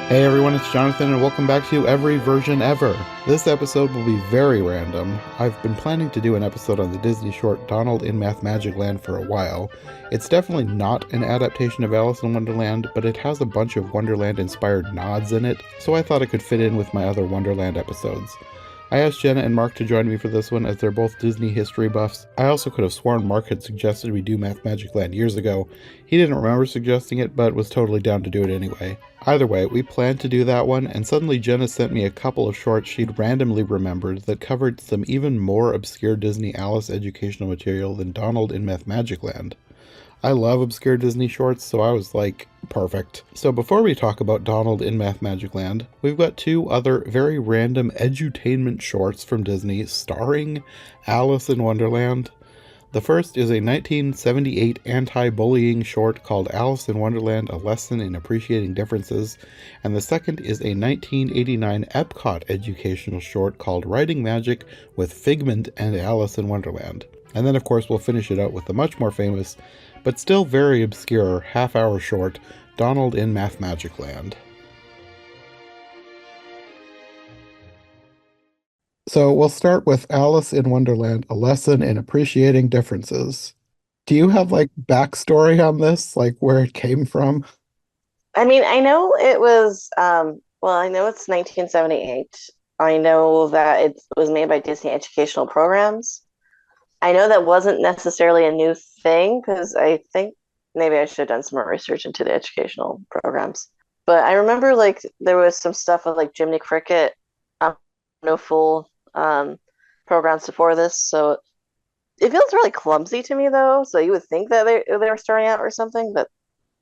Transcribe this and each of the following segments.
Hey everyone, it's Jonathan, and welcome back to Every Version Ever. This episode will be very random. I've been planning to do an episode on the Disney short Donald in Mathmagic Land for a while. It's definitely not an adaptation of Alice in Wonderland, but it has a bunch of Wonderland-inspired nods in it, so I thought it could fit in with my other Wonderland episodes. I asked Jenna and Mark to join me for this one as they're both Disney history buffs. I also could have sworn Mark had suggested we do Mathmagic Land years ago. He didn't remember suggesting it, but was totally down to do it anyway. Either way, we planned to do that one, and suddenly Jenna sent me a couple of shorts she'd randomly remembered that covered some even more obscure Disney Alice educational material than Donald in Mathmagic Land. I love obscure Disney shorts, so I was like, perfect. So before we talk about Donald in Mathmagic Land, we've got two other very random edutainment shorts from Disney starring Alice in Wonderland. The first is a 1978 anti-bullying short called Alice in Wonderland, A Lesson in Appreciating Differences, and the second is a 1989 Epcot educational short called Writing Magic with Figment and Alice in Wonderland. And then of course we'll finish it out with the much more famous, but still very obscure, half-hour short, Donald in Mathmagic Land. So we'll start with Alice in Wonderland, A Lesson in Appreciating Differences. Do you have like backstory on this, like where it came from? I mean, I know it was, I know it's 1978. I know that it was made by Disney Educational Programs. I know that wasn't necessarily a new thing because I think maybe I should have done some more research into the educational programs. But I remember like there was some stuff with like Jiminy Cricket, no full programs before this. So it feels really clumsy to me though. So you would think that they were starting out or something, but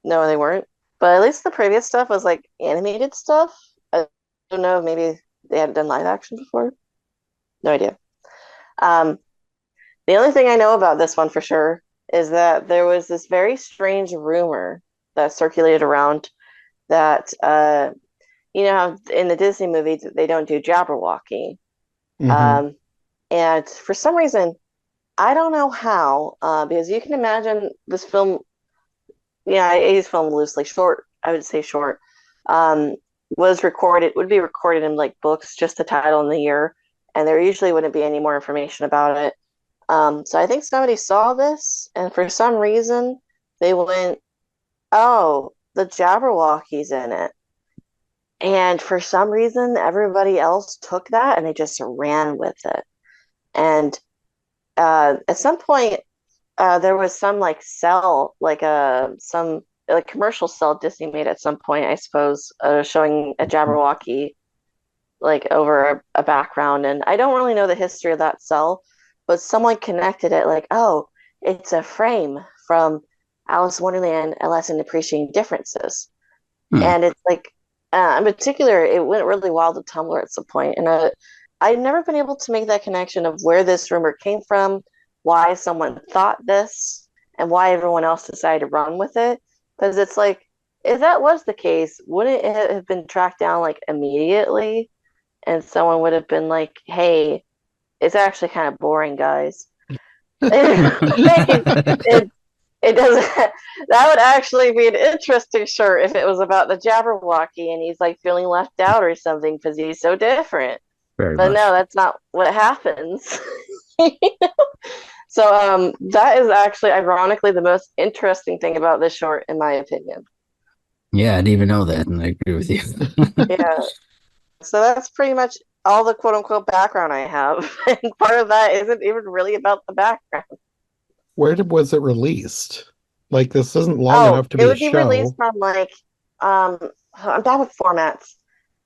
no, they weren't. But at least the previous stuff was like animated stuff. I don't know, maybe they hadn't done live action before. No idea. Um, the only thing I know about this one for sure is that there was this very strange rumor that circulated around that you know how in the Disney movies they don't do Jabberwocky. Mm-hmm. Um, and for some reason, I don't know how, because you can imagine this film, yeah, I use film loosely, short, I would say short, um, would be recorded in like books, just the title and the year, and there usually wouldn't be any more information about it. So I think somebody saw this, and for some reason, they went, "Oh, the Jabberwocky's in it." And for some reason, everybody else took that and they just ran with it. And at some point, there was some like cell, like some like commercial cell Disney made at some point, I suppose, showing a Jabberwocky like over a background. And I don't really know the history of that cell, but someone connected it like, oh, it's a frame from Alice in Wonderland, A Lesson in Appreciating Differences. Hmm. And it's like, in particular, it went really wild to Tumblr at some point, and I've never been able to make that connection of where this rumor came from, why someone thought this, and why everyone else decided to run with it. Because it's like, if that was the case, wouldn't it have been tracked down like immediately, and someone would have been like, "Hey, it's actually kind of boring, guys." it, it doesn't. That would actually be an interesting shirt if it was about the Jabberwocky and he's like feeling left out or something because he's so different. Very But no, much. that's not what happens. So that is actually ironically the most interesting thing about this short, in my opinion. Yeah, I didn't even know that, and I agree with you. Yeah. So that's pretty much all the quote unquote background I have. And part of that isn't even really about the background. Was it released? Like this isn't long Oh, enough to it be a would be released show. on like um I'm bad with formats,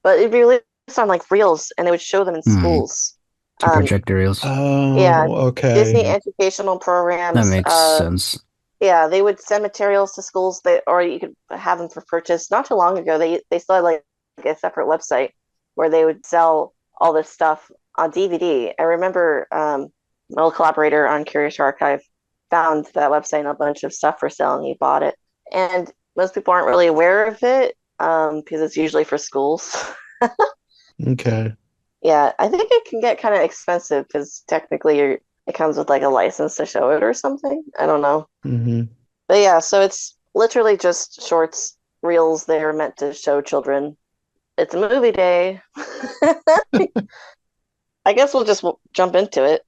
but it'd be released on like reels and they would show them in Hmm. schools. To Um project reels. yeah, Oh, Disney okay. educational That programs, makes sense. yeah, they would send materials to schools that or you could have them for purchase. Not too long ago, they still had like a separate website where they would sell all this stuff on DVD. I remember my old collaborator on Curious Archive found that website and a bunch of stuff for sale and he bought it. And most people aren't really aware of it because it's usually for schools. Okay. Yeah, I think it can get kind of expensive because technically it comes with like a license to show it or something. I don't know. Mm-hmm. But yeah, so it's literally just shorts, reels. They're meant to show children it's a movie day. I guess we'll just jump into it.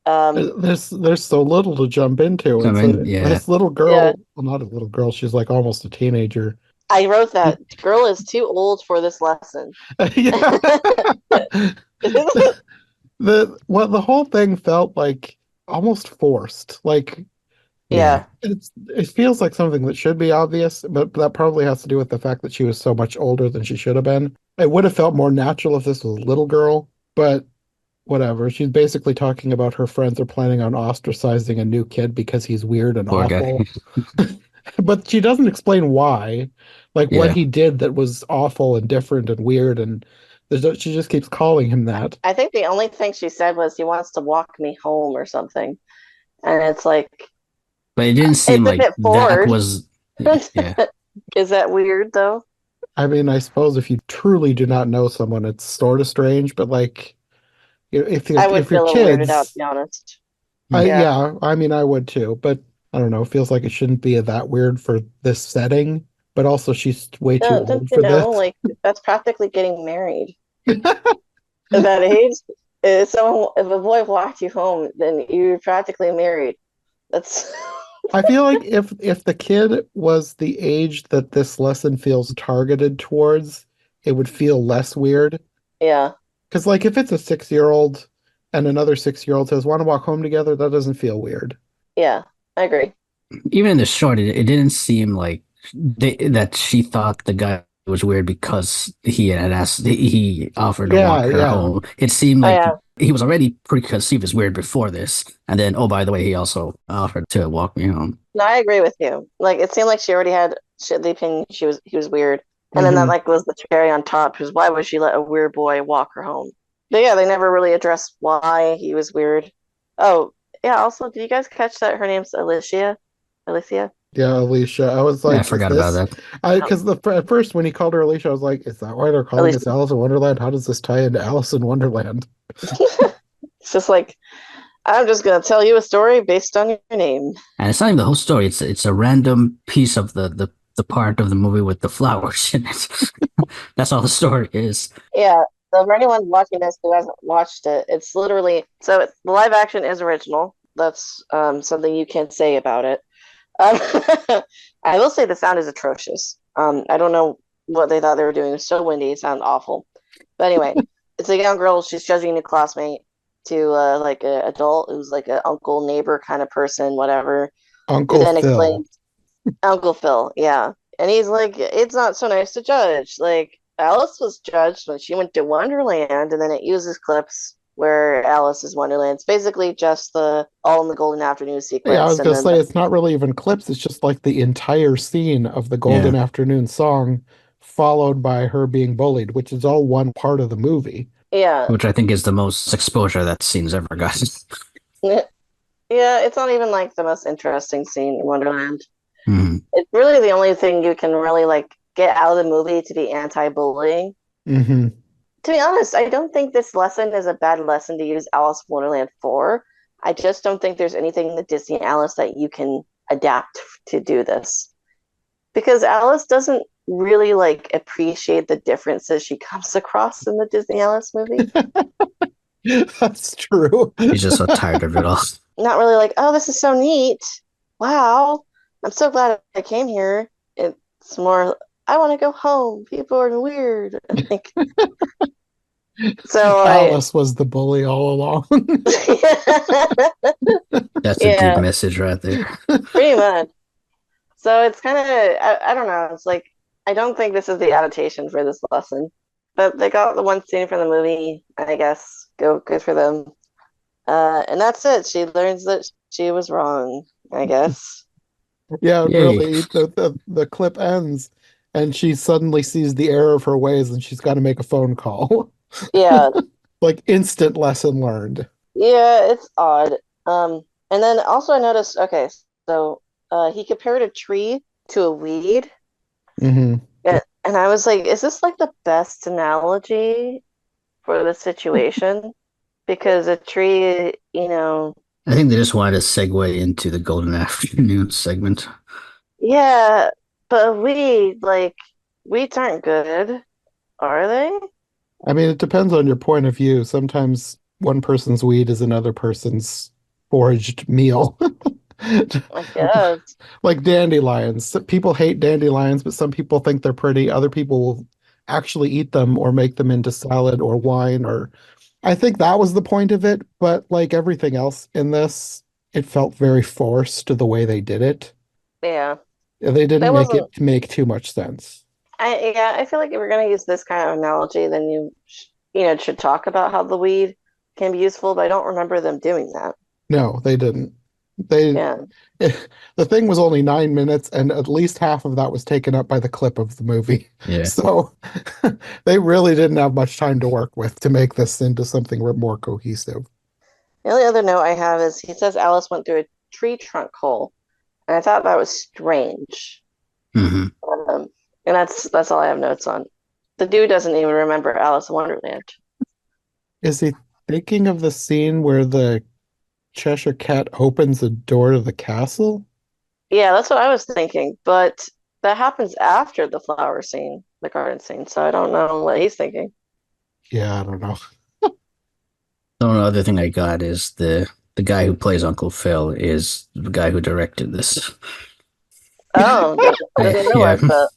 Um, There's so little to jump into. I It's mean, yeah. this little yeah, girl, well, not a little girl, she's like almost a teenager. I wrote that girl is too old for this lesson. Yeah. The whole thing felt like almost forced. Like Yeah. Yeah, it feels like something that should be obvious, but that probably has to do with the fact that she was so much older than she should have been. It would have felt more natural if this was a little girl, but whatever. She's basically talking about her friends are planning on ostracizing a new kid because he's weird and Poor guy. awful. But she doesn't explain why, like what Yeah. he did that was awful and different and weird, and she just keeps calling him that. I think the only thing she said was he wants to walk me home or something. And it's like, But it didn't seem it's a like bit that forward. was, yeah. Is that weird though? I mean, I suppose if you truly do not know someone, it's sort of strange, but like I would if you're feel a little weirded out, to kids, be honest. Hmm. Yeah. yeah, I mean, I would too, but I don't know, it feels like it shouldn't be that weird for this setting, but also she's way too Don't old you for know, this. like that's practically getting married at that age. If a boy walked you home, then you're practically married. That's I feel like if the kid was the age that this lesson feels targeted towards, it would feel less weird. yeah, Because like if it's a 6-year-old and another 6-year-old says, "Want to walk home together?" That doesn't feel weird. yeah, I agree. Even in the short, it didn't seem like that she thought the guy was weird because he offered to Yeah, walk her yeah. home. It seemed Oh like yeah. he was already preconceived as weird before this, and then oh by the way, he also offered to walk me home. No, I agree with you. Like it seemed like she already had the opinion he was weird. And then that Hmm. like was the cherry on top, because why would she let a weird boy walk her home? But yeah, they never really addressed why he was weird. Oh, yeah, also, did you guys catch that her name's Alicia? Alicia? Yeah, Alicia. I was Yeah, I like, is forgot about this? that. I Oh, because the at first when he called her Alicia, I was like, is that why they're calling this Alicia. Alice in Wonderland? How does this tie into Alice in Wonderland? It's just like, I'm just gonna tell you a story based on your name. And it's not even the whole story. It's a random piece of the part of the movie with the flowers in it. That's all the story is. Yeah, so for anyone watching this who hasn't watched it, it's literally the live action is original. That's something you can say about it. Um, I will say the sound is atrocious. I don't know what they thought they were doing. It was so windy, it sounded awful. But anyway, it's a young girl. She's judging a new classmate to like an adult who's like an uncle, neighbor kind of person, whatever. Who Uncle then Phil. explains Uncle Phil, yeah, and he's like, it's not so nice to judge. Like Alice was judged when she went to Wonderland, and then it uses clips where Alice is Wonderland. It's basically just the All in the Golden Afternoon Yeah, I sequence, was and gonna then say it's not really even clips, it's just like the entire scene of the Yeah. Golden Afternoon song followed by her being bullied, which is all one part of the movie. yeah, Which I think is the most exposure that scene's ever gotten. yeah, it's not even like the most interesting scene in Wonderland. Hmm. It's really the only thing you can really like get out of the movie to be anti-bullying. Hmm. To be honest, I don't think this lesson is a bad lesson to use Alice in Wonderland for. I just don't think there's anything in the Disney Alice that you can adapt to do this. Because Alice doesn't really like appreciate the differences she comes across in the Disney Alice movie. That's true. He's just so tired of it all. Not really like, oh, this is so neat. Wow. I'm so glad I came here. It's more, I want to go home. People are weird. Like, so I, Alice was the bully all along. That's a deep yeah, message right there. pretty much. So it's kind of, I don't know. It's like, I don't think this is the adaptation for this lesson, but they got the one scene from the movie, I guess. Good for them. And that's it. She learns that she was wrong, I guess. Yeah, Yay. really. The clip ends and she suddenly sees the error of her ways and she's got to make a phone call. Yeah, Like instant lesson learned. yeah, it's odd. And then also I noticed, okay, so he compared a tree to a weed. Hmm. And I was like, is this like the best analogy for the situation? Because a tree, I think they just wanted to segue into the Golden Afternoon segment. yeah, but a weed, like, weeds aren't good. Are they? I mean, it depends on your point of view. Sometimes one person's weed is another person's foraged meal. I guess. Like dandelions. People hate dandelions, but some people think they're pretty. Other people will actually eat them or make them into salad or wine or I think that was the point of it, but like everything else in this, it felt very forced the way they did it. Yeah. They didn't That make wasn't it make too much sense. I feel like if we're gonna use this kind of analogy, then should talk about how the weed can be useful, but I don't remember them doing that. No, they didn't. They Yeah. the thing was only 9 minutes, and at least half of that was taken up by the clip of the movie. Yeah. So they really didn't have much time to work with to make this into something more cohesive. The only other note I have is he says Alice went through a tree trunk hole, and I thought that was strange. Hmm. Um, and that's all I have notes on. The dude doesn't even remember Alice in Wonderland. Is he thinking of the scene where the Cheshire Cat opens the door to the castle? Yeah, that's what I was thinking, but that happens after the flower scene, the garden scene, so I don't know what he's thinking. Yeah, I don't know. The only other thing I got is the guy who plays Uncle Phil is the guy who directed this. Oh, I didn't Yeah, realize that.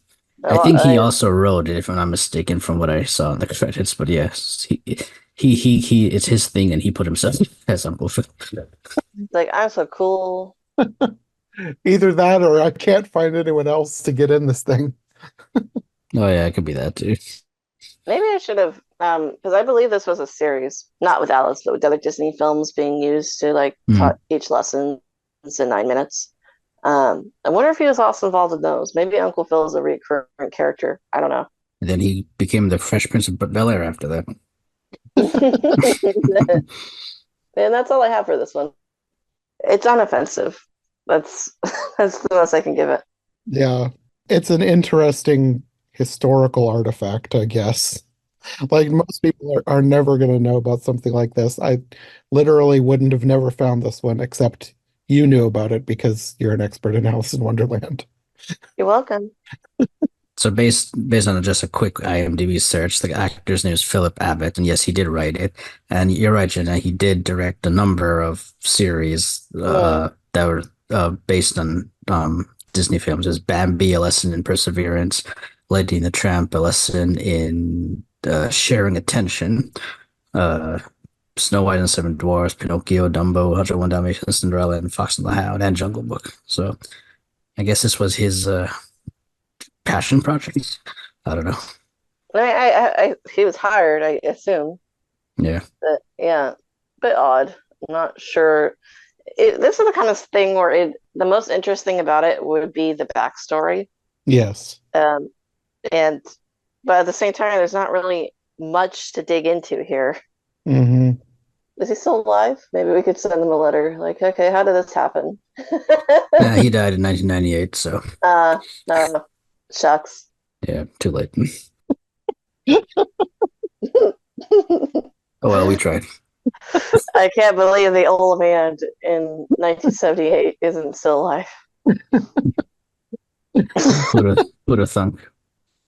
I Well, think he also wrote it, if I'm not mistaken, from what I saw in the credits. But yes, he it's his thing, and he put himself as Uncle Phil. like I'm so cool. Either that or I can't find anyone else to get in this thing. Oh yeah, it could be that too. Maybe I should have, because I believe this was a series, not with Alice, but with other Disney films being used to like Hmm. teach lessons in 9 minutes. I wonder if he was also involved in those. Maybe Uncle Phil is a recurrent character. I don't know. And then he became the Fresh Prince of Bel-Air after that. And that's all I have for this one. It's unoffensive. That's that's the most I can give it. Yeah, it's an interesting historical artifact, I guess. Like most people are never going to know about something like this. I literally wouldn't have never found this one except you knew about it because you're an expert in Alice in Wonderland. You're welcome. So based on just a quick IMDb search, the actor's name is Philip Abbott, and yes, he did write it. And you're right, Jenna, he did direct a number of series Mm. that were based on Disney films. There's Bambi, A Lesson in Perseverance, Lady and the Tramp, A Lesson in Sharing Attention, uh, Snow White and the Seven Dwarfs, Pinocchio, Dumbo, 101 Dalmatians, Cinderella, and Fox and the Hound, and Jungle Book. So I guess this was his passion project. I don't know. He was hired, I assume. Yeah. But yeah, bit odd. I'm not sure. This is the kind of thing where the most interesting about it would be the backstory. Yes. Um, and but at the same time, there's not really much to dig into here. Hmm. Is he still alive? Maybe we could send him a letter. Like, okay, how did this happen? He died in 1998, so No, shucks. yeah, too late. Oh well, we tried. I can't believe the old man in 1978 isn't still alive. Would have thunk.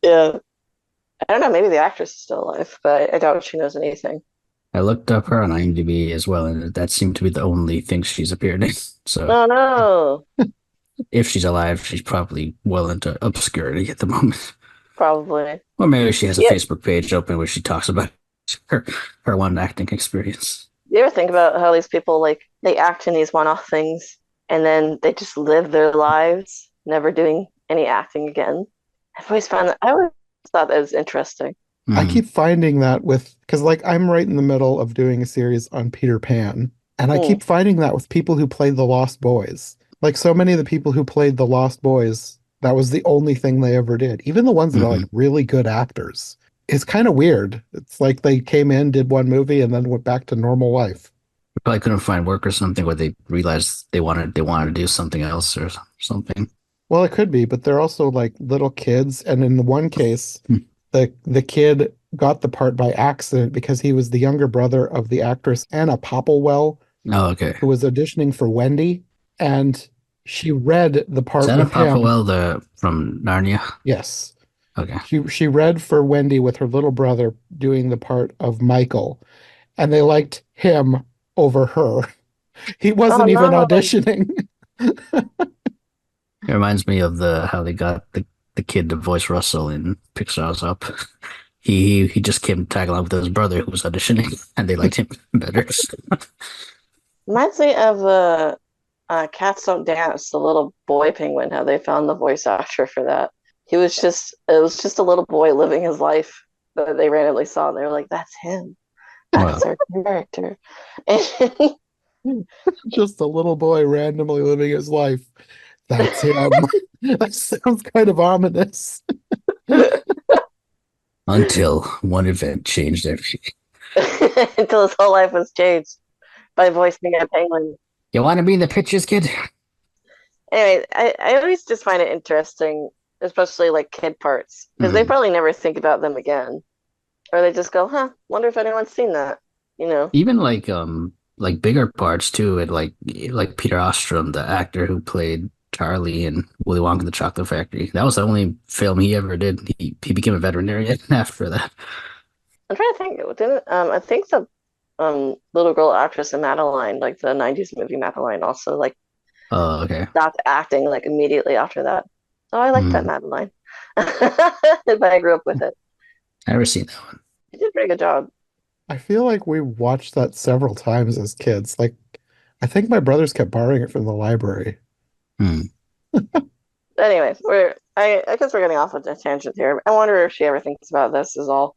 Yeah. I don't know, maybe the actress is still alive, but I doubt she knows anything. I looked up her on IMDb as well, and that seemed to be the only thing she's appeared in. So Oh no, if she's alive, she's probably well into obscurity at the moment. probably. Or maybe she has a Yeah. Facebook page open where she talks about her her one acting experience. You ever think about how these people like they act in these one-off things and then they just live their lives, never doing any acting again? I always thought that was interesting. I Hmm. keep finding that with, because like I'm right in the middle of doing a series on Peter Pan, and I Mm, keep finding that with people who played the Lost Boys. Like so many of the people who played the Lost Boys, that was the only thing they ever did. Even the ones that are like Hmm. really good actors. It's kind of weird. It's like they came in, did one movie, and then went back to normal life. Probably couldn't find work or something, where they realized they wanted to do something else or something. Well, it could be, but they're also like little kids, and in the one case, Hmm. the kid got the part by accident because he was the younger brother of the actress Anna Popplewell, Oh, okay. who was auditioning for Wendy, and she read the Is part that a with him. Papa the from Narnia? Yes. Okay. She read for Wendy with her little brother doing the part of Michael, and they liked him over her. He Oh wasn't even no. auditioning. It reminds me of the how they got the kid to voice Russell in Pixar's Up. He just came tag along with his brother who was auditioning, and they liked him better. Reminds me of Cats Don't Dance, the little boy penguin, how they found the voice actor for that. It was just a little boy living his life that they randomly saw, and they were like, that's him. That's Well, our character. And Just a little boy randomly living his life. That's him. That sounds kind of ominous. until one event changed everything. until his whole life was changed by voicing a penguin. You want to be in the pictures, kid? Anyway, I always just find it interesting, especially like kid parts, because they Mm. probably never think about them again. Or they just go, huh, wonder if anyone's seen that, you know? Even like bigger parts too. It like Peter Ostrom, the actor who played Charlie in Willy Wonka and the Chocolate Factory. That was the only film he ever did. He became a veterinarian after that. I'm trying to think. Didn't I think the little girl actress in Madeline, like the '90s movie Madeline, also like Oh, okay. stopped acting like immediately after that. Oh, I like that Mm. Madeline, but I grew up with it. I never seen that one. She did a pretty good job. I feel like we watched that several times as kids. Like, I think my brothers kept borrowing it from the library. Hmm. Anyway, I guess we're getting off on a tangent here. I wonder if she ever thinks about this. Is all.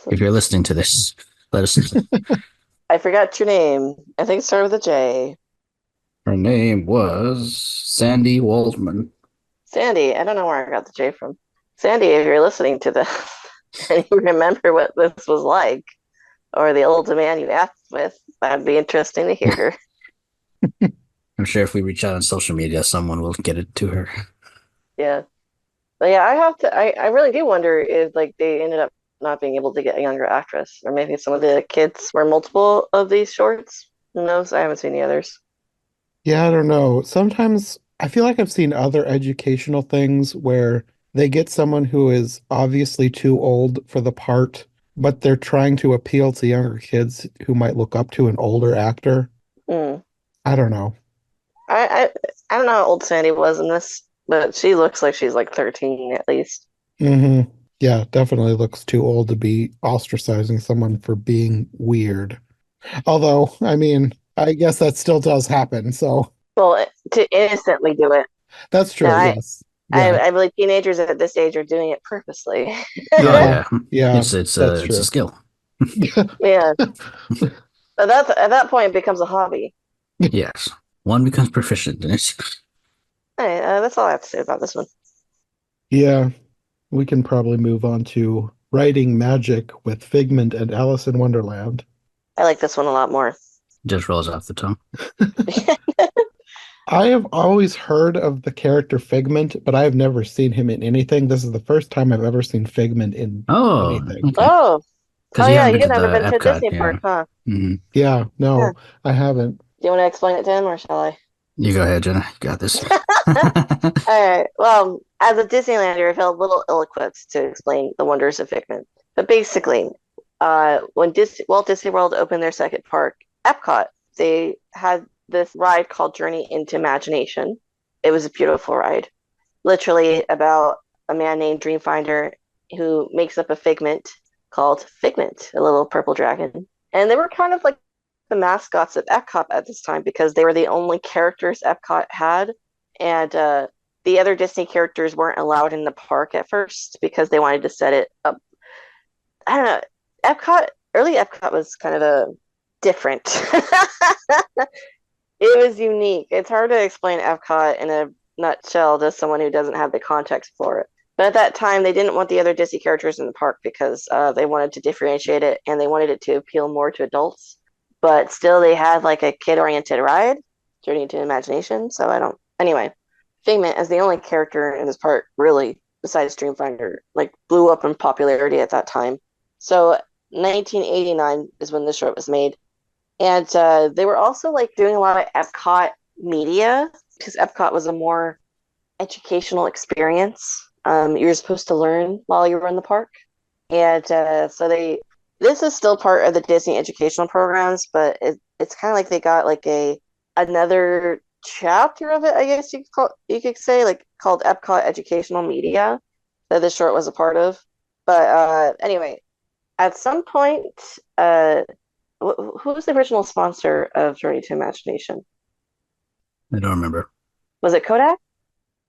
If you're listening to this, let us know. I forgot your name. I think it started with a J. Her name was Sandy Waldman. Sandy. I don't know where I got the J from. Sandy, if you're listening to this and you remember what this was like, or the old man you asked with, that'd be interesting to hear. I'm sure if we reach out on social media, someone will get it to her. Yeah. But yeah, I really do wonder if like they ended up not being able to get a younger actress, or maybe some of the kids were multiple of these shorts. Who knows? I haven't seen the others. Yeah, I don't know. Sometimes I feel like I've seen other educational things where they get someone who is obviously too old for the part, but they're trying to appeal to younger kids who might look up to an older actor. Mm. I don't know. I, I I don't know how old Sandy was in this, but she looks like she's like 13 at least. Hmm. Yeah, definitely looks too old to be ostracizing someone for being weird. Although, I mean, I guess that still does happen, so Well, to innocently do it. that's Now, true, yes. Yeah. I believe teenagers at this age are doing it purposely. Oh Yeah. yeah, Yeah, that's it's a true. skill. Yeah, but that's at that point it becomes a hobby. Yes, one becomes proficient in it. Hey, that's all I have to say about this one. Yeah, we can probably move on to writing magic with Figment and Alice in Wonderland. I like this one a lot more. Just rolls off the tongue. I have always heard of the character Figment, but I have never seen him in anything. This is the first time I've ever seen Figment in Oh, anything. okay. Oh, Because oh you yeah, haven't been you've to never the been to a Epcot, Disney yeah. park, huh? Hmm. Yeah, Yeah. no, I haven't. Do you want to explain it to him, or shall I? You go ahead, Jenna. You got this. All right. Well, as a Disneylander, I felt a little ill-equipped to explain the wonders of Figment. But basically, when Walt Disney World opened their second park, Epcot, they had this ride called Journey into Imagination. It was a beautiful ride, literally about a man named Dreamfinder who makes up a figment called Figment, a little purple dragon. And they were kind of like the mascots of Epcot at this time because they were the only characters Epcot had. And the other Disney characters weren't allowed in the park at first because they wanted to set it up. I don't know. Early Epcot was kind of a different. It was unique. It's hard to explain Epcot in a nutshell to someone who doesn't have the context for it. But at that time, they didn't want the other Disney characters in the park because they wanted to differentiate it and they wanted it to appeal more to adults. But still, they had like a kid-oriented ride, Journey into Imagination. So I don't. Anyway, Figment as the only character in this park, really, besides Dreamfinder, like blew up in popularity at that time. So 1989 is when this short was made. And they were also like doing a lot of Epcot media because Epcot was a more educational experience. you're supposed to learn while you were in the park. And this is still part of the Disney educational programs, but it's kind of like they got like another chapter of it, I guess you could say, like called Epcot Educational Media that this short was a part of. But anyway, at some point, uh, who was the original sponsor of Journey to Imagination? I don't remember. Was it Kodak?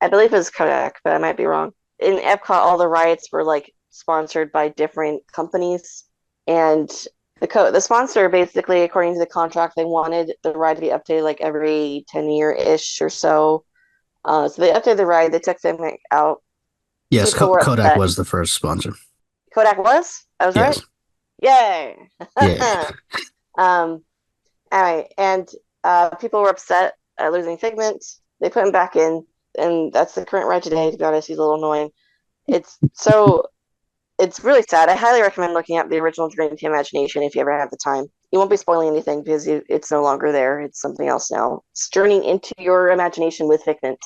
I believe it was Kodak, but I might be wrong. In Epcot, all the rides were like sponsored by different companies, and the sponsor basically, according to the contract, they wanted the ride to be updated like every 10 year ish or so. So they updated the ride. They took them out. Yes, People were Kodak upset. was the first sponsor. Kodak was. I was right. Yes. Yay! Yeah. um. Anyway, and people were upset at losing Figment. They put him back in, and that's the current ride today. To be honest, he's a little annoying. It's so it's really sad. I highly recommend looking up the original Dream to Imagination if you ever have the time. You won't be spoiling anything because it's no longer there. It's something else now. It's journeying into your imagination with Figment.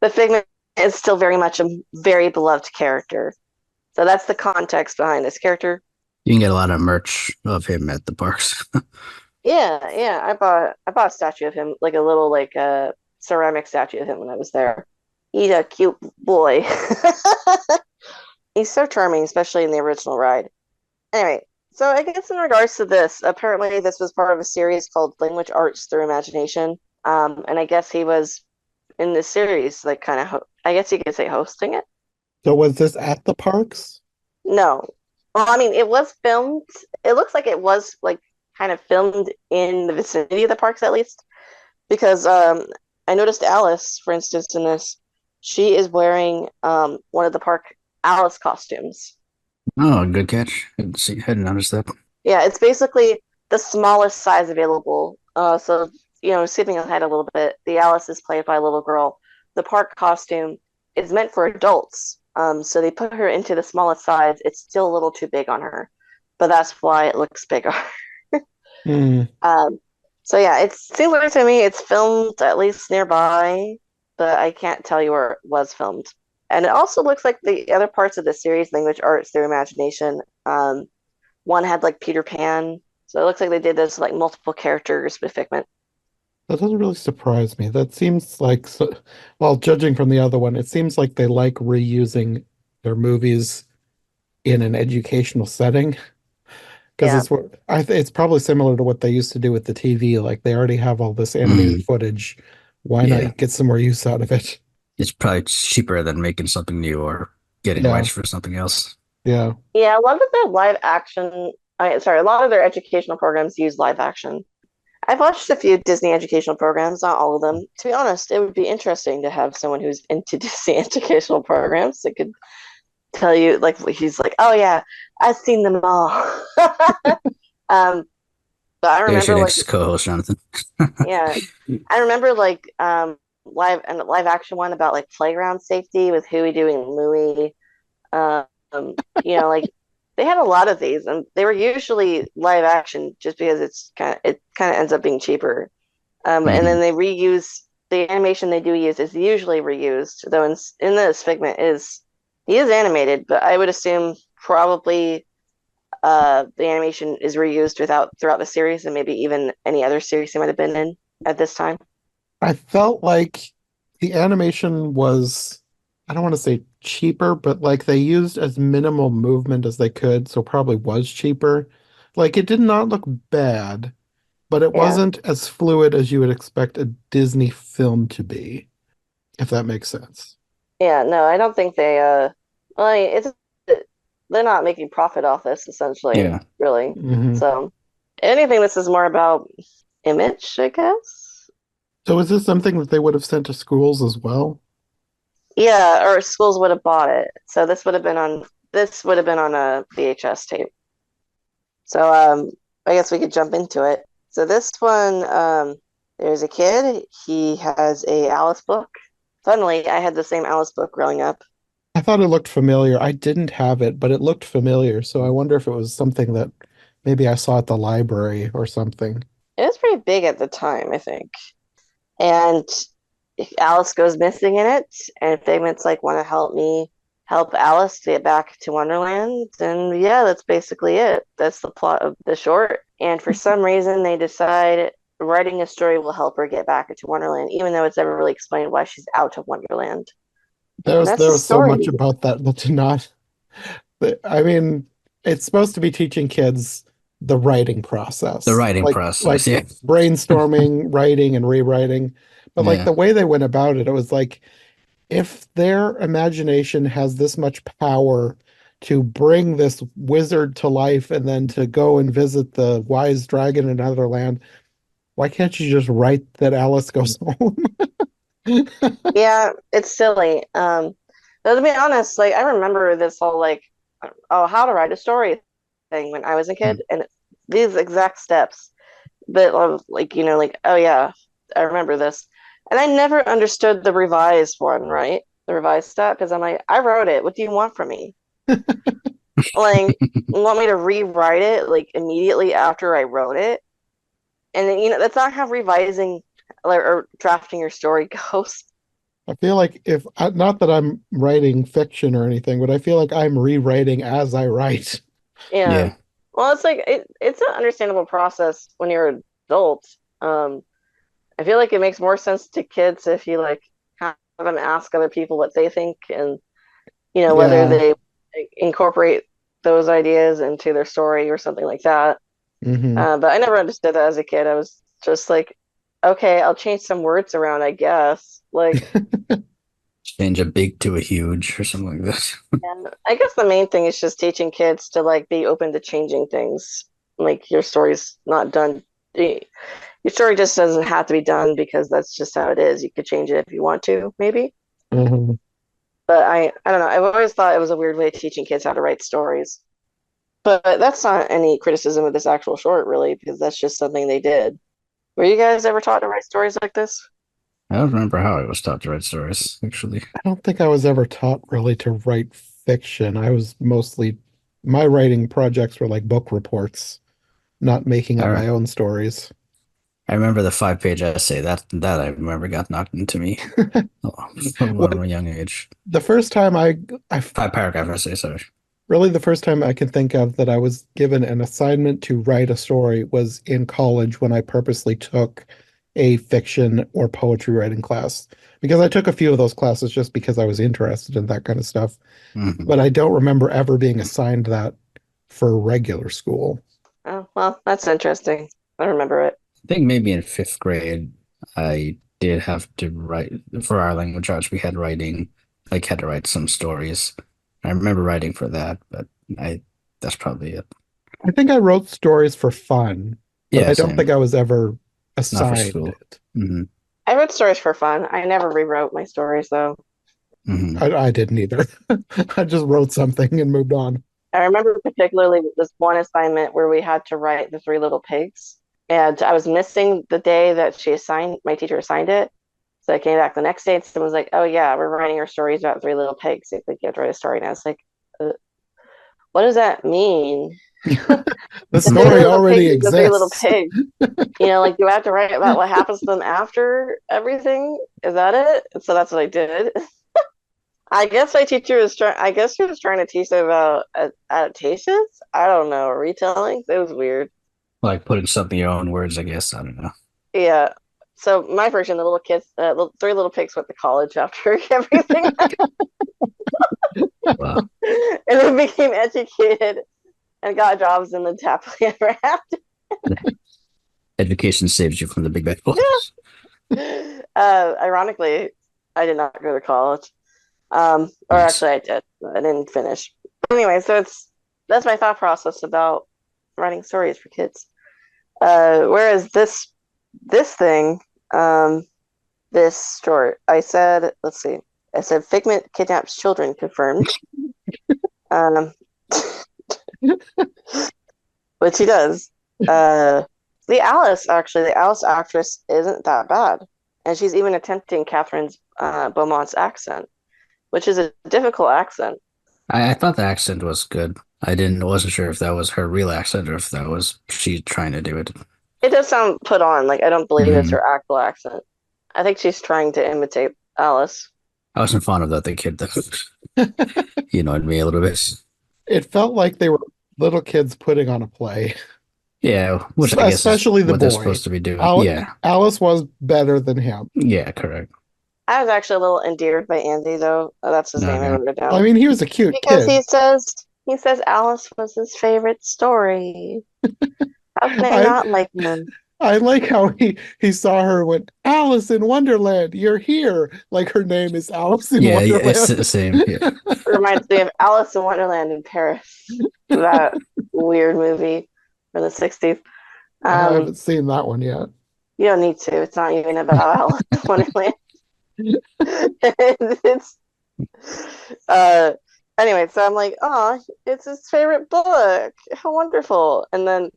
But Figment is still very much a very beloved character. So that's the context behind this character. You can get a lot of merch of him at the parks. Yeah, yeah. I bought a statue of him, like a little ceramic statue of him when I was there. He's a cute boy. He's so charming, especially in the original ride. Anyway, so I guess in regards to this, apparently this was part of a series called Language Arts Through Imagination. And I guess he was in this series, like kind of, I guess you could say hosting it. So was this at the parks? No. Well, I mean, it was filmed. It looks like it was like kind of filmed in the vicinity of the parks at least, because I noticed Alice, for instance, in this, she is wearing one of the park Alice costumes. Oh, good catch. Hadn't noticed that. Yeah, it's basically the smallest size available. So, skipping ahead a little bit, the Alice is played by a little girl. The park costume is meant for adults. So they put her into the smallest size. It's still a little too big on her, but that's why it looks bigger. Hmm. So yeah, it's similar to me. It's filmed at least nearby, but I can't tell you where it was filmed. And it also looks like the other parts of the series, Language Arts Through Imagination, one had like Peter Pan. So it looks like they did this like multiple characters with Figment. That doesn't really surprise me. That seems like, well, judging from the other one, it seems like they like reusing their movies in an educational setting because Yeah. it's probably similar to what they used to do with the TV. Like they already have all this animated Mm, footage. Why yeah. not get some more use out of it? It's probably cheaper than making something new or getting Yeah, rights for something else. yeah. Yeah, a lot of their live action, sorry, a lot of their educational programs use live action. I've watched a few Disney educational programs, not all of them. To be honest, it would be interesting to have someone who's into Disney educational programs that could tell you, like, he's like, oh yeah, I've seen them all. um, but I There's your remember, like, next co-host, Jonathan. yeah, I remember like live action one about like playground safety with Huey, Dewey, and Louie. Um, like they had a lot of these, and they were usually live action just because it kind of ends up being cheaper. And Hmm. then they reuse the animation they do use is usually reused, though in this Figment he is animated, but I would assume probably the animation is reused throughout the series and maybe even any other series he might have been in at this time. I felt like the animation was, I don't want to say cheaper, but like they used as minimal movement as they could, so probably was cheaper. Like it did not look bad, but it Yeah. wasn't as fluid as you would expect a Disney film to be, if that makes sense. Yeah, no, I don't think well, I mean, they're not making profit off this essentially, Yeah. really. Hmm. So anything this is more about image, I guess. So is this something that they would have sent to schools as well? Yeah, or schools would have bought it. So this would have been on a VHS tape. So I guess we could jump into it. So this one, there's a kid. He has a Alice book. Funnily, I had the same Alice book growing up. I thought it looked familiar. I didn't have it, but it looked familiar. So I wonder if it was something that maybe I saw at the library or something. It was pretty big at the time, I think. And Alice goes missing in it, and Figment's like, want to help Alice get back to Wonderland, and yeah, that's basically it. That's the plot of the short. And for some reason, they decide writing a story will help her get back into Wonderland, even though it's never really explained why she's out of Wonderland. And that's There the was so story. much about that that did not. I mean, it's supposed to be teaching kids the writing The process, writing like process, yeah. brainstorming, writing, and rewriting. But like Yeah. the way they went about it, it was like if their imagination has this much power to bring this wizard to life and then to go and visit the wise dragon in another land, why can't you just write that Alice goes home? Yeah, it's silly. But to be honest, like I remember this whole like, oh, how to write a story thing when I was a Hmm. kid, and these exact steps. But like like oh yeah, I remember this, and I never understood the revised one, right? The revised step, because I'm like, I wrote it. What do you want from me? Like, you want me to rewrite it like immediately after I wrote it? And then, that's not how revising or drafting your story goes. I feel like if not that I'm writing fiction or anything, but I feel like I'm rewriting as I write. Yeah. Yeah. Well, it's like it's an understandable process when you're an adult. I feel like it makes more sense to kids if you like have them ask other people what they think and whether Yeah. they like, incorporate those ideas into their story or something like that. Hmm. But I never understood that as a kid. I was just like, okay, I'll change some words around, I guess. Like, Change a big to a huge or something like that. and I guess the main thing is just teaching kids to like be open to changing things. Like your story's not done. Your story just doesn't have to be done because that's just how it is. You could change it if you want to, maybe. Hmm. But I don't know. I've always thought it was a weird way of teaching kids how to write stories. But that's not any criticism of this actual short, really, because that's just something they did. Were you guys ever taught to write stories like this? I don't remember how I was taught to write stories, actually. I don't think I was ever taught really to write fiction. I was mostly, my writing projects were like book reports, not making up I my own stories. I remember the 5-page essay that I remember got knocked into me from When a young age. the first time I 5-paragraph essay, sorry. really the first time I can think of that I was given an assignment to write a story was in college when I purposely took a fiction or poetry writing class because I took a few of those classes just because I was interested in that kind of stuff. Hmm. But I don't remember ever being assigned that for regular school. Oh, well, that's interesting. I remember it. I think maybe in 5th grade, I did have to write for our language arts. We had writing, like had to write some stories. I remember writing for that, but I that's probably it. I think I wrote stories for fun, but Yeah, I don't think same. I was ever Not for assigned school. it. Hmm. I wrote stories for fun. I never rewrote my stories, though. Hmm. I didn't either. I just wrote something and moved on. I remember particularly this one assignment where we had to write the Three Little Pigs, and I was missing the day that my teacher assigned it. So I came back the next day and someone was like, "Oh yeah, we're writing our stories about Three Little Pigs. You think you have to write a story?" And I was like, "What does that mean? The The Three story Little already Pigs is the Three Little exists. Pigs. Like do I have to write about what happens to them after everything? Is that it?" And so that's what I did. I guess my teacher was trying. I guess she was trying to teach them about adaptations. I don't know, retellings. It was weird. Like putting something in your own words, I guess. I don't know. Yeah. So my version, the little kids, Three Little Pigs went to college after everything, Wow. and then became educated and got jobs in the happily ever after. Education saves you from the big bad wolves. Ironically, I did not go to college. Or Nice. actually, I did. I didn't finish. Anyway, so that's my thought process about writing stories for kids. Whereas this thing, um, this short, I said, let's see, I said Figment kidnaps children confirmed. Um, which he does. Uh, the Alice actress isn't that bad, and she's even attempting Catherine's Beaumont's accent, which is a difficult accent. I thought the accent was good. Wasn't sure if that was her real accent or if that was she trying to do it. It does sound put on. Like I don't believe it's Hmm. her actual accent. I think she's trying to imitate Alice. I wasn't fond of the kid though. He annoyed me a little bit. It felt like they were little kids putting on a play, Yeah, which I guess is especially the what they're boy. supposed to be doing. Yeah, Alice was better than him. yeah, correct. I was actually a little endeared by Andy, though. That's his name. I Okay. wrote it I down mean, he was a cute because kid. he says Alice was his favorite story. How can I I not like him? I like how he saw her and went, Alice in Wonderland, you're here. Like her name is Alice in Yeah, yeah, it's the Wonderland. same. Yeah. It reminds me of Alice in Wonderland in Paris, that weird movie from the 60s. I Um, haven't seen that one yet. you don't need to. It's not even about Alice in Wonderland. It's uh anyway, so I'm like, oh, it's his favorite book. How wonderful. And then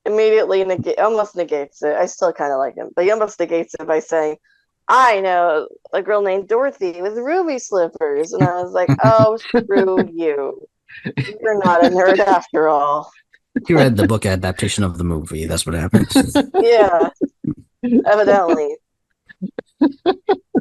immediately almost negates it. I still kind of like him, but he almost negates it by saying, I know a girl named Dorothy with ruby slippers. And I was like, oh, screw you. You're not a nerd after all. You read the book adaptation of the movie. That's what happens. Yeah, evidently.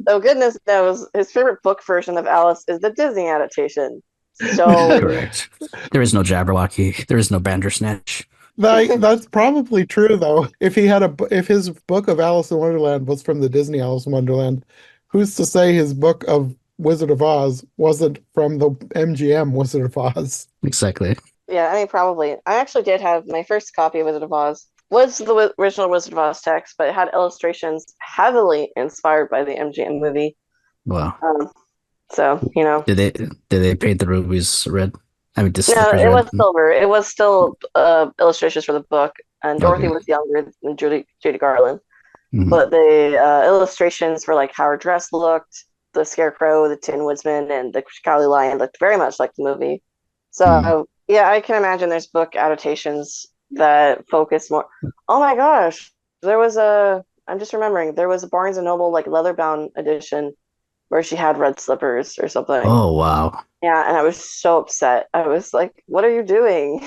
Oh, goodness knows his favorite book version of Alice is the Disney adaptation. So Correct. There is no Jabberwocky. There is no Bandersnatch. That's probably true though. If his book of Alice in Wonderland was from the Disney Alice in Wonderland, who's to say his book of Wizard of Oz wasn't from the MGM Wizard of Oz? Exactly. yeah, I mean, probably. I actually did have my first copy of Wizard of Oz was the original Wizard of Oz text, but it had illustrations heavily inspired by the MGM movie. Wow. So, you know. Did they paint the rubies red? I mean, the No, slippers it red. was silver. It was still illustrations for the book, and Dorothy Okay. was younger than Judy Garland. Mhm. But the illustrations for like how her dress looked, the Scarecrow, the Tin Woodsman, and the Cowardly Lion looked very much like the movie. So Mhm. yeah, I can imagine there's book adaptations that focus more. Oh my gosh, I'm just remembering there was a Barnes and Noble like leather bound edition where she had red slippers or something. Oh wow. Yeah, and I was so upset. I was like, "What are you doing?"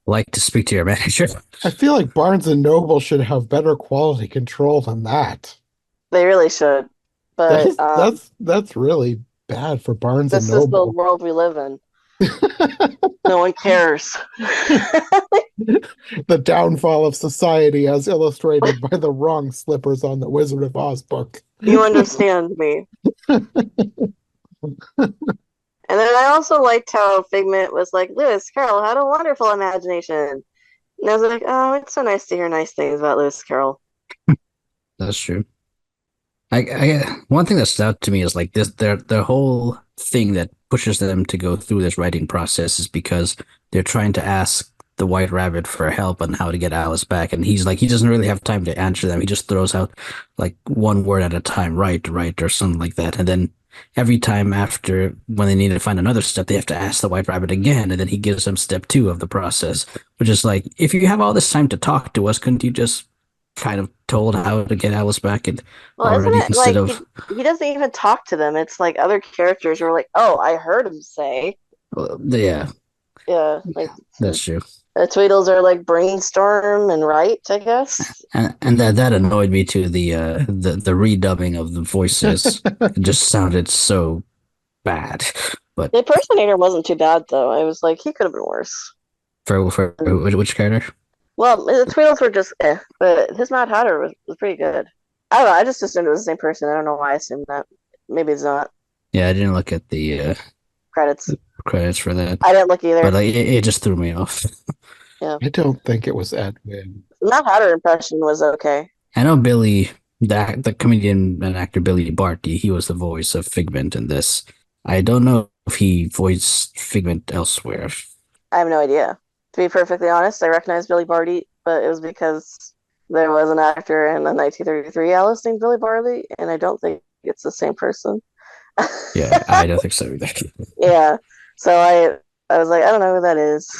Like to speak to your manager. I feel like Barnes and Noble should have better quality control than that. They really should, but That's really bad for Barnes and this is the Noble. world we live in. No one cares. The downfall of society as illustrated by the wrong slippers on the Wizard of Oz book. You understand me. And then I also liked how Figment was like, Lewis Carroll had a wonderful imagination. And I was like, oh, it's so nice to hear nice things about Lewis Carroll. That's true. One thing that stood out to me is like this their whole thing that pushes them to go through this writing process is because they're trying to ask the White Rabbit for help on how to get Alice back, and he's like he doesn't really have time to answer them. He just throws out like one word at a time, right, or something like that, and then every time after when they need to find another step, they have to ask the White Rabbit again, and then he gives them step 2 of the process, which is like if you have all this time to talk to us, couldn't you just kind of told how to get Alice back and Well, isn't already it instead like of he doesn't even talk to them? It's like other characters are like, oh, I heard him say. yeah, Yeah, like that's true. the Tweedles are like brainstorm and write, I guess. And that annoyed me too. The redubbing of the voices it just sounded so bad. But The impersonator wasn't too bad though. I was like, he could have been worse. for which character? Well, the Tweedles were just but his Mad Hatter was pretty good. I don't know. I just assumed it was the same person. I don't know why I assumed that. Maybe it's not. Yeah, I didn't look at the Credits. credits for that, I didn't look either. but like it just threw me off. I don't think it was Edwin. Mad Hatter impression was okay. I know Billy, the comedian and actor Billy Barty, he was the voice of Figment in this. I don't know if he voiced Figment elsewhere. I have no idea. To be perfectly honest, I recognized Billy Barty, but it was because there was an actor in the 1933 Alice named Billy Barty, and I don't think it's the same person. Yeah, I don't think so either. Yeah. So I was like, I don't know who that is.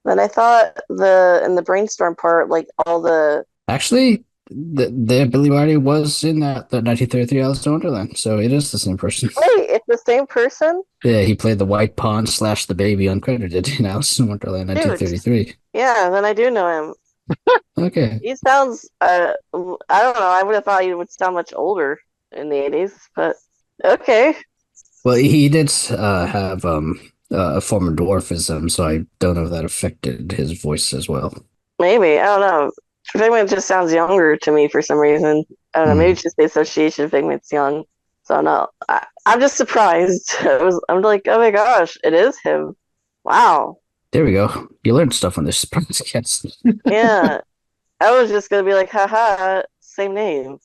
Then I thought in the brainstorm part, like all the Actually, the Billy Barty was in the 1933 Alice in Wonderland, so it is the same person. wait, it's the same person? Yeah, he played the White Pawn / the baby uncredited in Alice in Wonderland Dude. 1933. Yeah, then I do know him. Okay. He sounds, I don't know. I would have thought he would sound much older in the 80s, but okay. Well, he did have a form of dwarfism, so I don't know if that affected his voice as well. Maybe. I don't know. Figment just sounds younger to me for some reason. I don't know. Maybe Hmm. it's just the association of Figment's young. So no, I'm just surprised. I'm like, oh my gosh, it is him. Wow. There we go. You learned stuff on this podcast. Yeah. I was just gonna be like, haha, same name.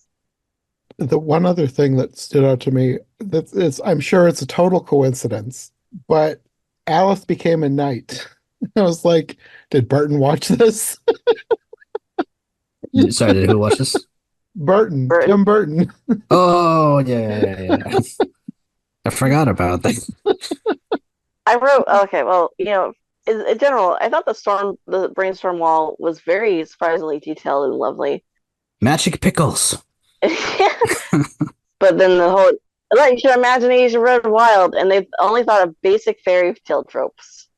The one other thing that stood out to me that is, I'm sure it's a total coincidence, but Alice became a knight. I was like, did Burton watch this? Sorry, did who watch this? Burton, Burton. Tim Burton. Oh, yeah. I forgot about that. I wrote, okay, well, in general, I thought the brainstorm wall was very surprisingly detailed and lovely. Magic pickles. But then the whole, like, your imagination run wild, and they've only thought of basic fairy tale tropes.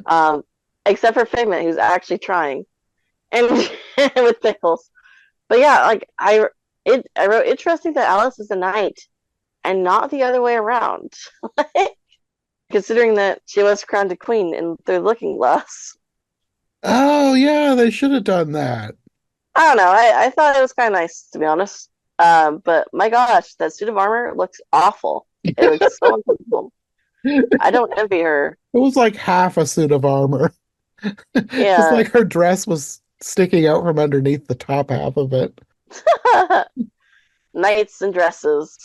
Um, except for Figment, who's actually trying, and with pickles. But yeah, like I wrote interesting that Alice is a knight and not the other way around. Considering that she was crowned a queen in the Looking Glass. Oh yeah, they should have done that. I don't know. I thought it was kind of nice to be honest. But my gosh, that suit of armor looks awful. It looks so uncomfortable. I don't envy her. It was like half a suit of armor. It's Yeah. like her dress was sticking out from underneath the top half of it. Knights and dresses.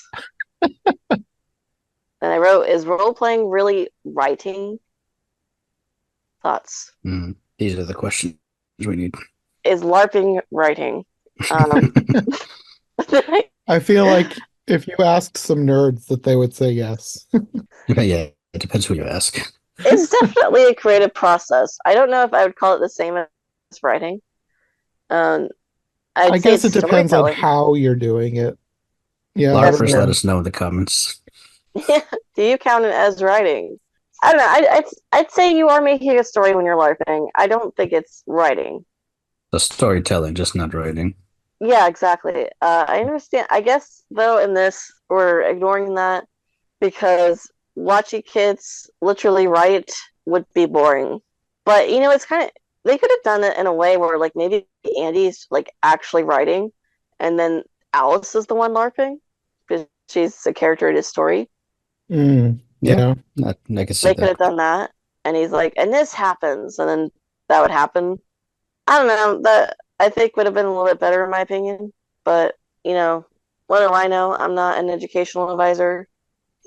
And I wrote, is role playing really writing? Thoughts. These are the questions we need. Is LARPing writing? Um, I feel like if you asked some nerds that they would say yes. Yeah, it depends who you ask. it's definitely a creative process. I don't know if I would call it the same as writing. Um, I I'd say guess it's it depends on storytelling. how you're doing it. Yeah, I That's don't Larpers, let true. know. us know in the comments. Do you count it as writing? I don't know. I'd say you are making a story when you're LARPing. I don't think it's writing. The storytelling, just not writing. Yeah, exactly. I understand. I guess though in this we're ignoring that because watching kids literally write would be boring. But it's kind of they could have done it in a way where like maybe Andy's like actually writing, and then Alice is the one LARPing because she's a character in his story. Yeah, Yeah. I can see They could that. have done that, and he's like, and this happens, and then that would happen. I don't know. That I think would have been a little bit better in my opinion. But what do I know? I'm not an educational advisor.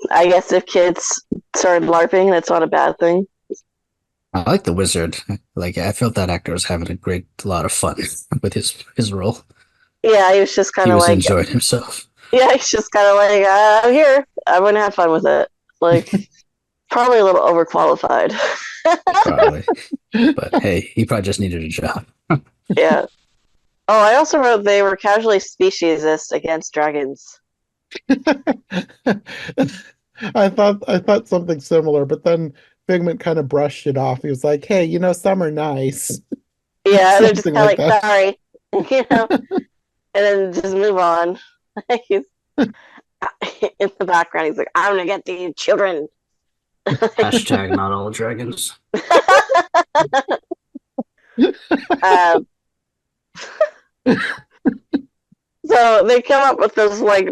I guess if kids started LARPing, that's not a bad thing. I like the wizard. Like I felt that actor was having a great lot of fun with his role. Yeah, he was just kind He of was like, enjoying himself. yeah, he's just kind of like, I'm here. I'm gonna have fun with it. Like, probably a little overqualified. Probably. But hey, he probably just needed a job. Yeah. Oh, I also wrote they were casually speciesist against dragons. I thought something similar, but then Figment kind of brushed it off. He was like, "Hey, some are nice." Yeah, they're just Something kind like of like, that. sorry, and then just move on. He's in the background. He's like, I'm gonna get these children. Hashtag not all dragons. um, so they come up with this like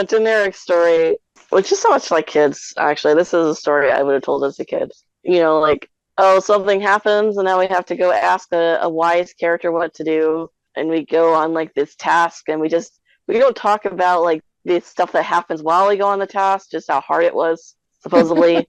generic story, which is so much like kids. Actually, this is a story I would have told as a kid. Like, oh, something happens, and now we have to go ask a wise character what to do, and we go on like this task, and we don't talk about like the stuff that happens while we go on the task, just how hard it was supposedly,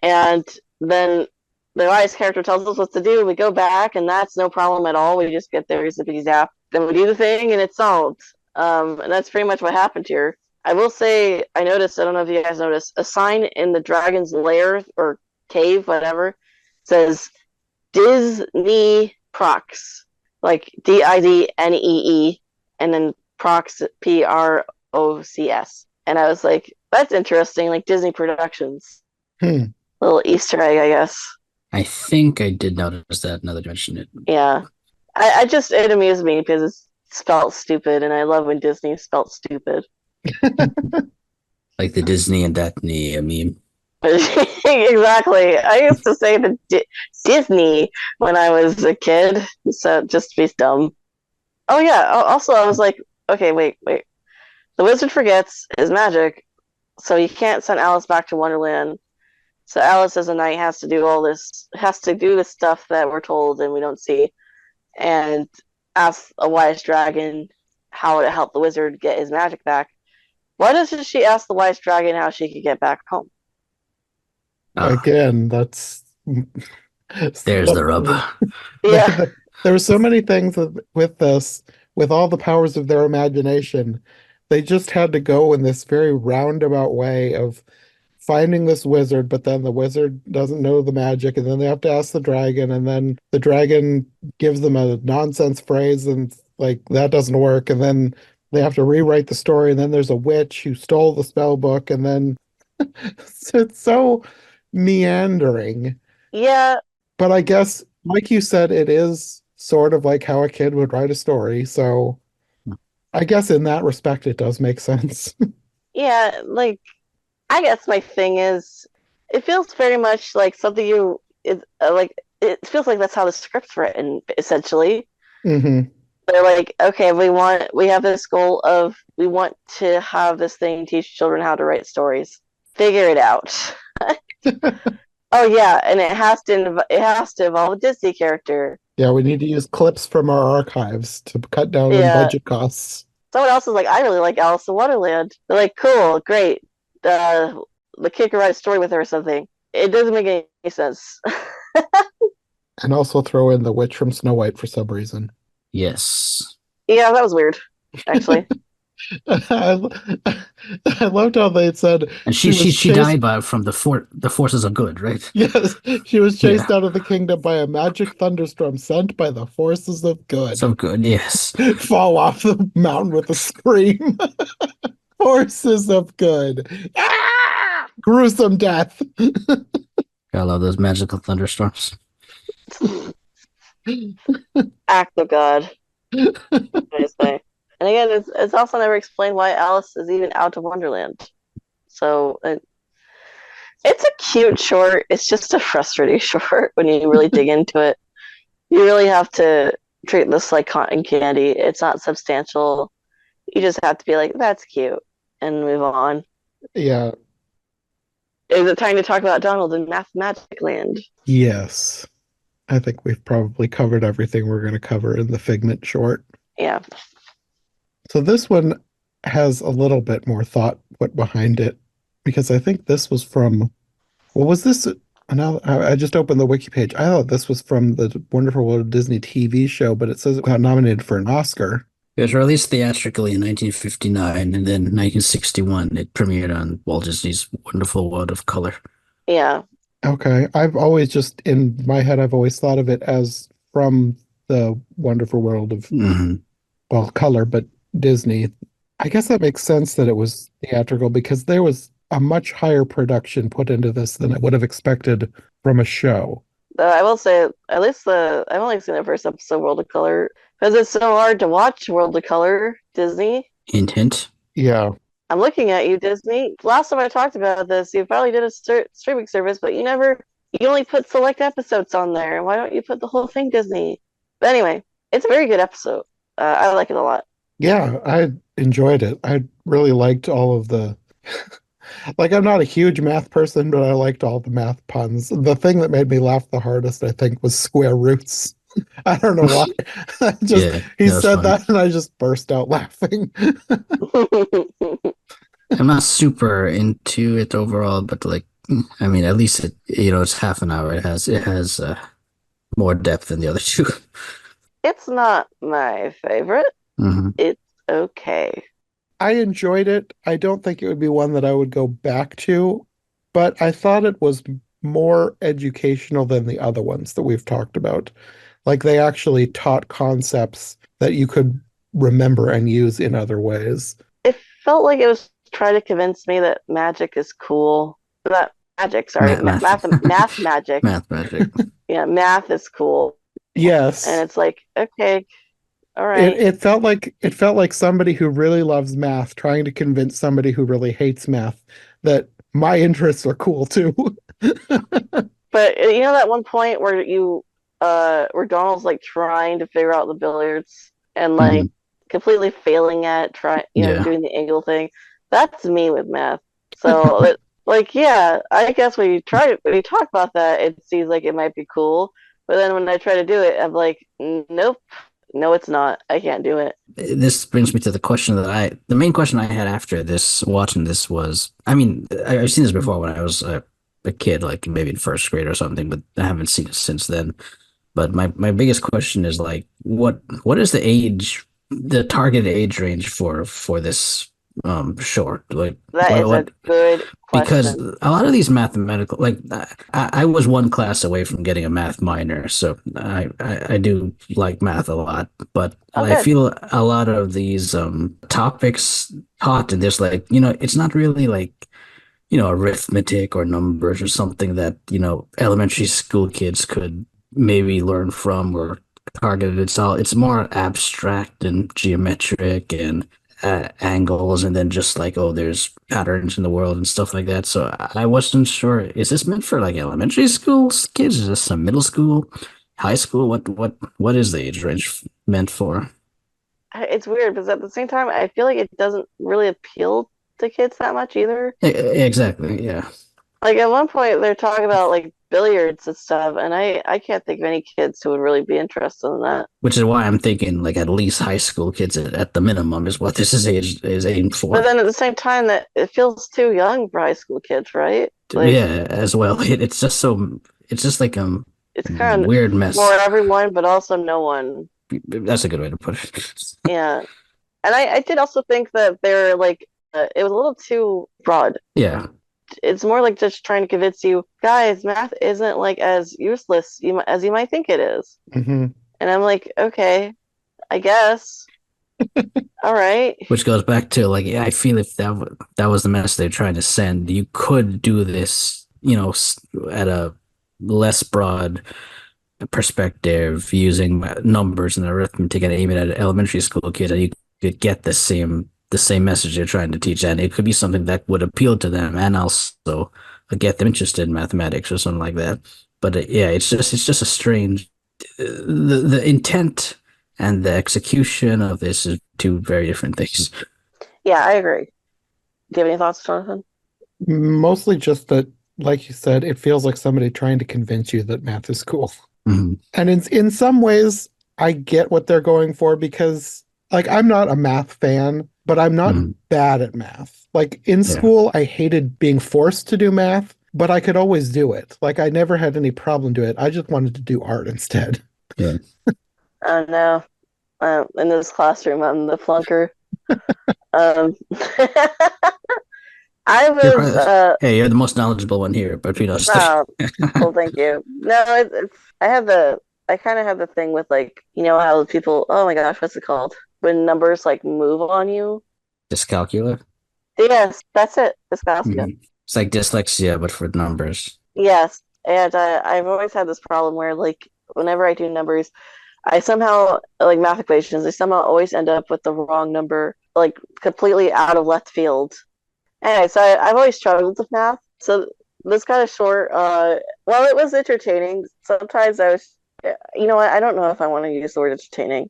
and then the wise character tells us what to do. We go back, and that's no problem at all. We just get there, zippity zap, then we do the thing, and it's solved. And that's pretty much what happened here. I will say, I noticed, I don't know if you guys noticed, a sign in the dragon's lair or cave, whatever, says Disney Procs, like Didnee, and then Procs, Procs. And I was like, that's interesting, like Disney Productions. Hmm. Little Easter egg, I guess. I think I did notice that now that you mentioned it. Yeah. it amused me because it's spelled stupid, and I love when Disney is spelled stupid. Like the Disney and Daphne meme. Exactly. I used to say the Disney when I was a kid, so just to be dumb. Oh yeah. Also, I was like, okay, wait. The wizard forgets his magic, so he can't send Alice back to Wonderland. So Alice as a knight has to do the stuff that we're told and we don't see, and ask a wise dragon how to help the wizard get his magic back. Why doesn't she ask the wise dragon how she could get back home? Ah, Again, that's there's the rub. Yeah, there were so many things with this, with all the powers of their imagination. They just had to go in this very roundabout way of finding this wizard, but then the wizard doesn't know the magic, and then they have to ask the dragon, and then the dragon gives them a nonsense phrase, and like that doesn't work, and then they have to rewrite the story, and then there's a witch who stole the spell book, and then it's so meandering. yeah, But I guess, like you said, it is sort of like how a kid would write a story. So I guess in that respect, it does make sense. yeah. Like, I guess my thing is, it feels very much like something you is like. It feels like that's how the script's written, essentially. Hmm. They're like, okay, we have this goal of we want to have this thing teach children how to write stories. Figure it out. Oh yeah, and it has to involve a Disney character. Yeah, we need to use clips from our archives to cut down on Yeah. budget costs. Someone else is like, I really like Alice in Wonderland. They're like, cool, great. The kid can write a story with her or something. It doesn't make any sense. And also throw in the witch from Snow White for some reason. Yes. Yeah, that was weird, actually. I, I loved how they said And she was she chased. died by from the forces of good, right? Yes, she was chased Yeah. out of the kingdom by a magic thunderstorm sent by the forces of good. So good, yes. Fall off the mountain with a scream. Forces of good. Ah! Gruesome death. I love those magical thunderstorms. Act of God, I say. And again, it's also never explained why Alice is even out of Wonderland. So it's a cute short. It's just a frustrating short when you really dig into it. You really have to treat this like cotton candy. It's not substantial. You just have to be like, that's cute, and move on. Yeah. Is it time to talk about Donald in Mathmagic Land? Yes. I think we've probably covered everything we're going to cover in the Figment short. Yeah. So this one has a little bit more thought put behind it because I think this was from, what was this? Now I just opened the wiki page. I thought this was from the Wonderful World of Disney TV show, but it says it got nominated for an Oscar. It was released theatrically in 1959, and then 1961 it premiered on Walt Disney's Wonderful World of Color. Yeah. Okay. I've always just, in my head, I've always thought of it as from the Wonderful World of, well, Color, but Disney. I guess that makes sense that it was theatrical because there was a much higher production put into this than I would have expected from a show. I will say, at least I've only seen the first episode of World of Color because it's so hard to watch World of Color, Disney. Hint, hint. Yeah. I'm looking at you, Disney. Last time I talked about this, you probably did a streaming service, but you only put select episodes on there. Why don't you put the whole thing, Disney? But anyway, it's a very good episode. I like it a lot. Yeah, I enjoyed it. I really liked all of the like I'm not a huge math person, but I liked all the math puns. The thing that made me laugh the hardest, I think, was square roots. I don't know why. He said funny. that and I just burst out laughing. I'm not super into it overall, but like, I mean, at least it's half an hour. It has more depth than the other two. It's not my favorite. Mm-hmm. It's okay. I enjoyed it. I don't think it would be one that I would go back to, but I thought it was more educational than the other ones that we've talked about. Like they actually taught concepts that you could remember and use in other ways. It felt like it was trying to convince me that magic is cool. Not magic, sorry. Math magic. Math magic. Yeah, math is cool. Yes. And it's like, okay, all It right. it felt like somebody who really loves math trying to convince somebody who really hates math that my interests are cool too. But you know that one point where where Donald's like trying to figure out the billiards and like Mhm. completely failing at Yeah. doing the angle thing. That's me with math. So like yeah, I guess when you talk about that, it seems like it might be cool. But then when I try to do it, I'm like, nope, no, it's not. I can't do it. This brings me to the main question I had after this, watching this was, I mean, I've seen this before when I was a kid, like maybe in first grade or something, but I haven't seen it since then. But my biggest question is like, what is the targeted age range for this short? Like, That is a what good because question. a lot of these mathematical like I was one class away from getting a math minor, so I do like math a lot, but Oh, I good. feel a lot of these topics taught in this, like, it's not really like, arithmetic or numbers or something that, elementary school kids could maybe learn from or targeted. It's more abstract and geometric and angles, and then just like, oh, there's patterns in the world and stuff like that. So I wasn't sure, is this meant for like elementary school kids? Is this some middle school, high school? What is the age range meant for? It's weird because at the same time, I feel like it doesn't really appeal to kids that much either. Exactly, yeah. Like at one point, they're talking about like billiards and stuff, and I can't think of any kids who would really be interested in that. Which is why I'm thinking like at least high school kids at the minimum is what this is aimed But for. then at the same time, that it feels too young for high school kids, right? Like Yeah, as well. It's just like it's kind of weird for mess. everyone, but also no one. That's a good way to put it. Yeah, and I did also think that they're like it was a little too broad. Yeah. It's more like just trying to convince you, guys, math isn't like as useless as you might think it is. Hmm. And I'm like, okay, I guess. All right. Which goes back to like, yeah, I feel if that was the message they're trying to send, you could do this, at a less broad perspective using numbers and arithmetic and aim it at elementary school kids, and you could get the same message you're trying to teach, and it could be something that would appeal to them and also get them interested in mathematics or something like that. But yeah, it's just a strange the intent and the execution of this is two very different things. Yeah, I agree. Do you have any thoughts, Jonathan? Mostly just that, like you said, it feels like somebody trying to convince you that math is cool. Mhm. And in some ways, I get what they're going for because, like, I'm not a math fan, but I'm not Mhm. bad at math. Like, in Yeah. school, I hated being forced to do math, but I could always do it. Like, I never had any problem doing it. I just wanted to do art instead. Yeah. Oh no. In this classroom, I'm the flunker. Um, I You're was probably, hey, you're the most knowledgeable one here between us three. uh, well, thank you. No, it's I kind of have the thing with like how people. Oh my gosh, what's it called? When numbers like move on you. Dyscalculia. Yes, that's it. Dyscalculia. Mhm. It's like dyslexia, but for numbers. Yes, and I've always had this problem where like whenever I do numbers, I somehow like math equations. I somehow always end up with the wrong number, like completely out of left field. Anyway, so I've always struggled with math. So this kind of short, well, it was entertaining. Sometimes I was, you know what? I don't know if I want to use the word entertaining.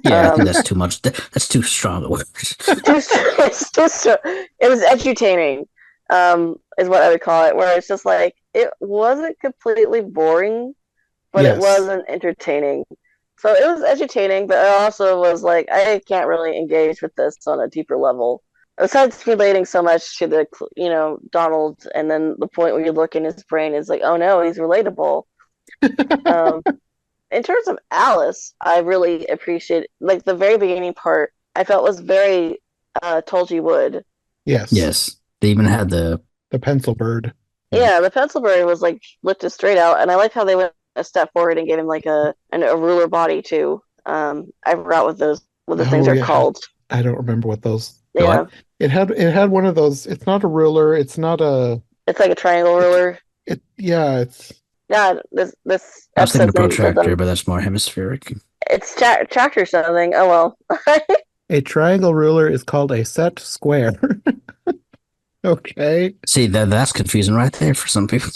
Yeah, I think Um, that's too much. That's too strong a word. it's just it was edutaining, is what I would call it. Where it's just like it wasn't completely boring, but it Yes. wasn't entertaining. So it was entertaining, but it also was like I can't really engage with this on a deeper level. Besides relating so much to the Donald, and then the point where you look in his brain is like, oh no, he's relatable. Um, in terms of Alice, I really appreciate like the very beginning part. I felt was very told you would. Yes. Yes, they even had the The pencil bird. yeah. Yeah, the pencil bird was like lifted straight out, and I like how they went a step forward and gave him like a ruler body too. I forgot what the things Oh are yeah. called. I don't remember what those. Yeah, What? It had one of those. It's not a ruler. It's not a. it's like a triangle It's ruler. it. Yeah. It's Yeah, this I was thinking episode's of named protractor, but that's more hemispheric. it's tractor something. Oh well. A triangle ruler is called a set square. Okay. See, that's confusing right there for some people.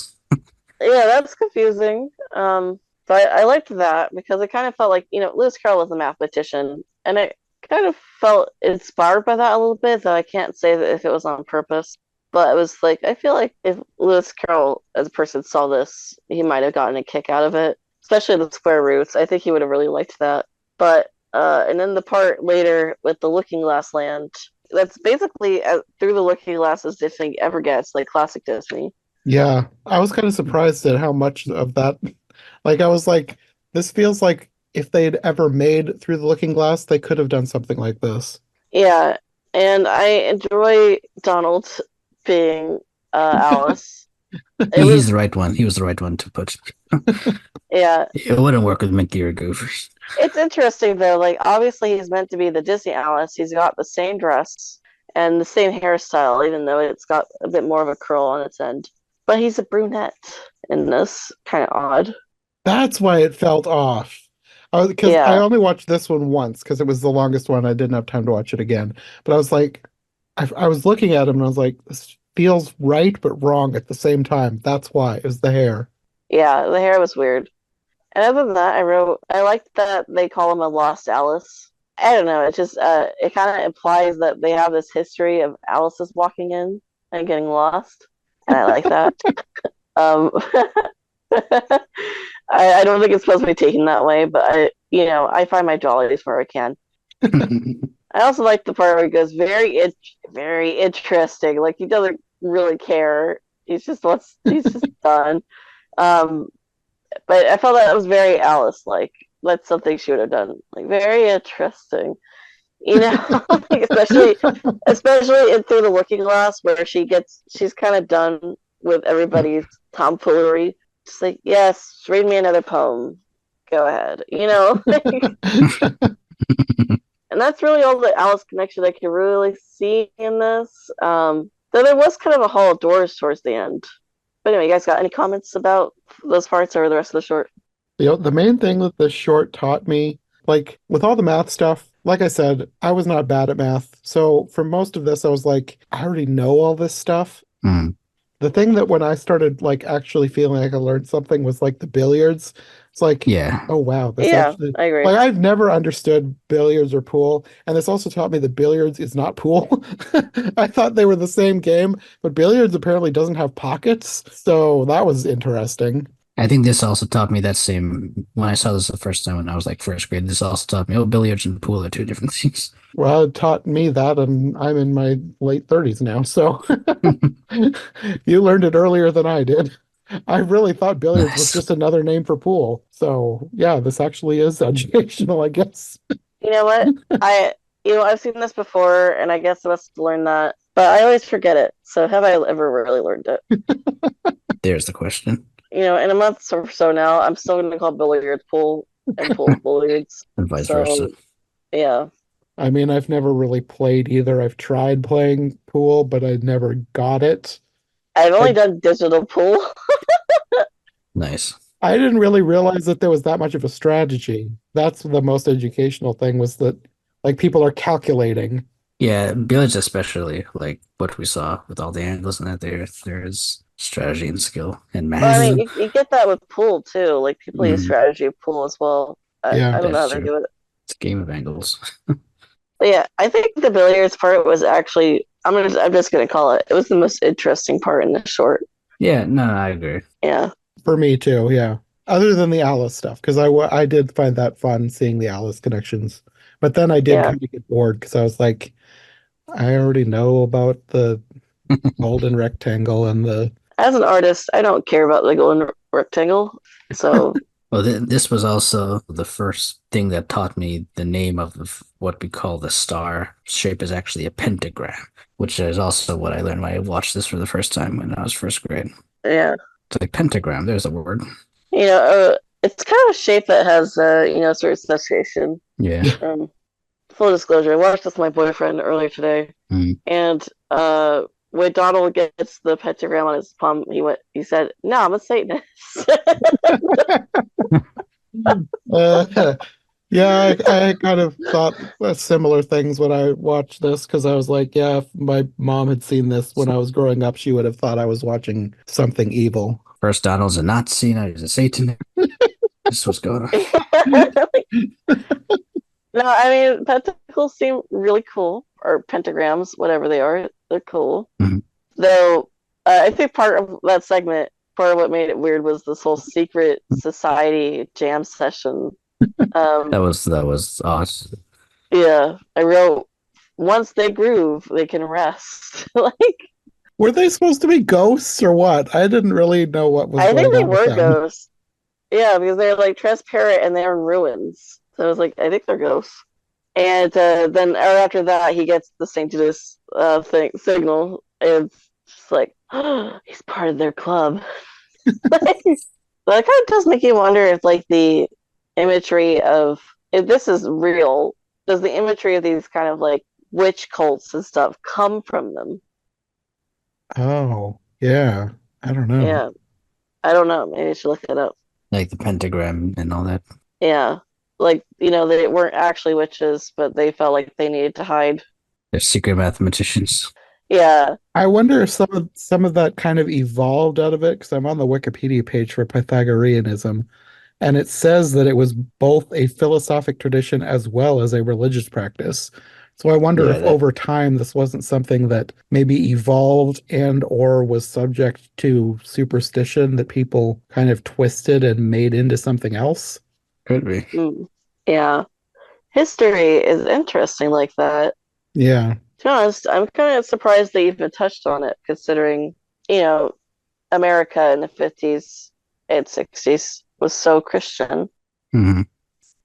Yeah, that's confusing. But I liked that because it kind of felt like, Lewis Carroll was a mathematician, and it kind of felt inspired by that a little bit, though I can't say that if it was on purpose. But it was like, I feel like if Lewis Carroll as a person saw this, he might have gotten a kick out of it, especially the square roots. I think he would have really liked that. But, and then the part later with the Looking Glass land, that's basically through the Looking Glass as Disney ever gets, like classic Disney. Yeah, I was kind of surprised at how much of that. Like, I was like, this feels like if they'd ever made Through the Looking Glass, they could have done something like this. Yeah, and I enjoy Donald being Alice. It He's the was, right one. He was the right one to put. yeah. It wouldn't work with Mickey or Goofy. It's interesting though. Like, obviously, he's meant to be the Disney Alice. He's got the same dress and the same hairstyle, even though it's got a bit more of a curl on its end. But he's a brunette in this. Kind of odd. That's why it felt off. Because I Yeah, only watched this one once because it was the longest one. I didn't have time to watch it again. But I was like, I was looking at him and I was like, this feels right but wrong at the same time. That's why. It was the hair. yeah. The hair was weird. And other than that, I liked that they call him a lost Alice. I don't know. It just it kind of implies that they have this history of Alice's walking in and getting lost, and I like that. Um, I don't think it's supposed to be taken that way, but I find my jollies where I can. I also like the part where he goes very interesting. Like he doesn't really care. He's just done. Um, but I felt that was very Alice like. That's something she would have done. Like very interesting. Like especially in Through the Looking Glass where she's kind of done with everybody's tomfoolery. Just like, yes, read me another poem. Go ahead. And that's really all the Alice connection I can really see in this. Though there was kind of a hall of doors towards the end. But anyway, you guys got any comments about those parts or the rest of the short? The main thing that this short taught me, like with all the math stuff, like I said, I was not bad at math. So for most of this, I was like, I already know all this stuff. Mm, The thing that when I started like actually feeling like I learned something was like the billiards. It's like, yeah. oh wow, this Yeah, actually I agree. like I've never understood billiards or pool, and this also taught me that billiards is not pool. I thought they were the same game, but billiards apparently doesn't have pockets, so that was interesting. I think this also taught me that same when I saw this the first time when I was like first grade. This also taught me, oh, billiards and pool are two different things. Well, it taught me that, and I'm in my late 30s now, so you learned it earlier than I did. I really thought billiards was Nice. just another name for pool. So, yeah, this actually is educational, I guess. You know what? I've seen this before, and I guess I must learn that, but I always forget it. So have I ever really learned it? There's the question. In a month or so now, I'm still going to call billiards pool and pool billiards. And vice versa. So yeah, I mean, I've never really played either. I've tried playing pool, but I never got it. I've only I done digital pool. Nice. I didn't really realize that there was that much of a strategy. That's the most educational thing was that like people are calculating. Yeah, billiards especially, like what we saw with all the angles and that there's strategy and skill and But I mean, math. you get that with pool too. Like people use Mm, strategy of pool as well. Yeah. I don't know that's how they true. do it. It's a game of angles. But yeah, I think the billiards part was actually I'm just gonna call it. It was the most interesting part in the short. Yeah, no, I agree. Yeah. For me too, yeah. Other than the Alice stuff, because I did find that fun seeing the Alice connections. But then I did Yeah. kind of get bored because I was like, I already know about the golden rectangle and the As an artist, I don't care about the golden rectangle. So Well, this was also the first thing that taught me the name of what we call the star shape is actually a pentagram, which is also what I learned when I watched this for the first time when I was first grade. yeah, It's like pentagram, there's the word. it's kind of a shape that has sort of association. Yeah. Um, Full disclosure, I watched this with my boyfriend earlier today, Mm. and when Donald gets the pentagram on his palm, he said, "No, I'm a Satanist." Uh, yeah, I kind of thought similar things when I watched this because I was like, yeah, if my mom had seen this when I was growing up, she would have thought I was watching something evil. First Donald's a Nazi, now he's a Satanist. This is what's going on. No, I mean pentacles seem really cool, or pentagrams, whatever they are. They're cool. Mhm. Though I think part of that segment, part of what made it weird was this whole secret society jam session. That Um, was awesome. yeah, I wrote once they groove, they can rest. Like Were they supposed to be ghosts or what? I didn't really know what was I think going they on with were them. ghosts. Yeah, because they're like transparent and they're in ruins. So I was like, I think they're ghosts. And then right after that, he gets the Sanctus signal. And it's just like, oh, he's part of their club. But it kind of does make you wonder if, like, the imagery of if this is real, does the imagery of these kind of like witch cults and stuff come from them? Oh, yeah. I don't know. Yeah, I don't know. Maybe I should look it up. Like the pentagram and all that. Yeah, like they weren't actually witches, but they felt like they needed to hide. They're secret mathematicians. Yeah, I wonder if some of that kind of evolved out of it because I'm on the Wikipedia page for Pythagoreanism, and it says that it was both a philosophic tradition as well as a religious practice. So I wonder Yeah, if over time this wasn't something that maybe evolved and or was subject to superstition that people kind of twisted and made into something else. could be. mm, yeah. History is interesting like that. Yeah. To be honest, I'm kind of surprised they even touched on it, considering, you know, America in the 50s and 60s was so Christian. Mhm.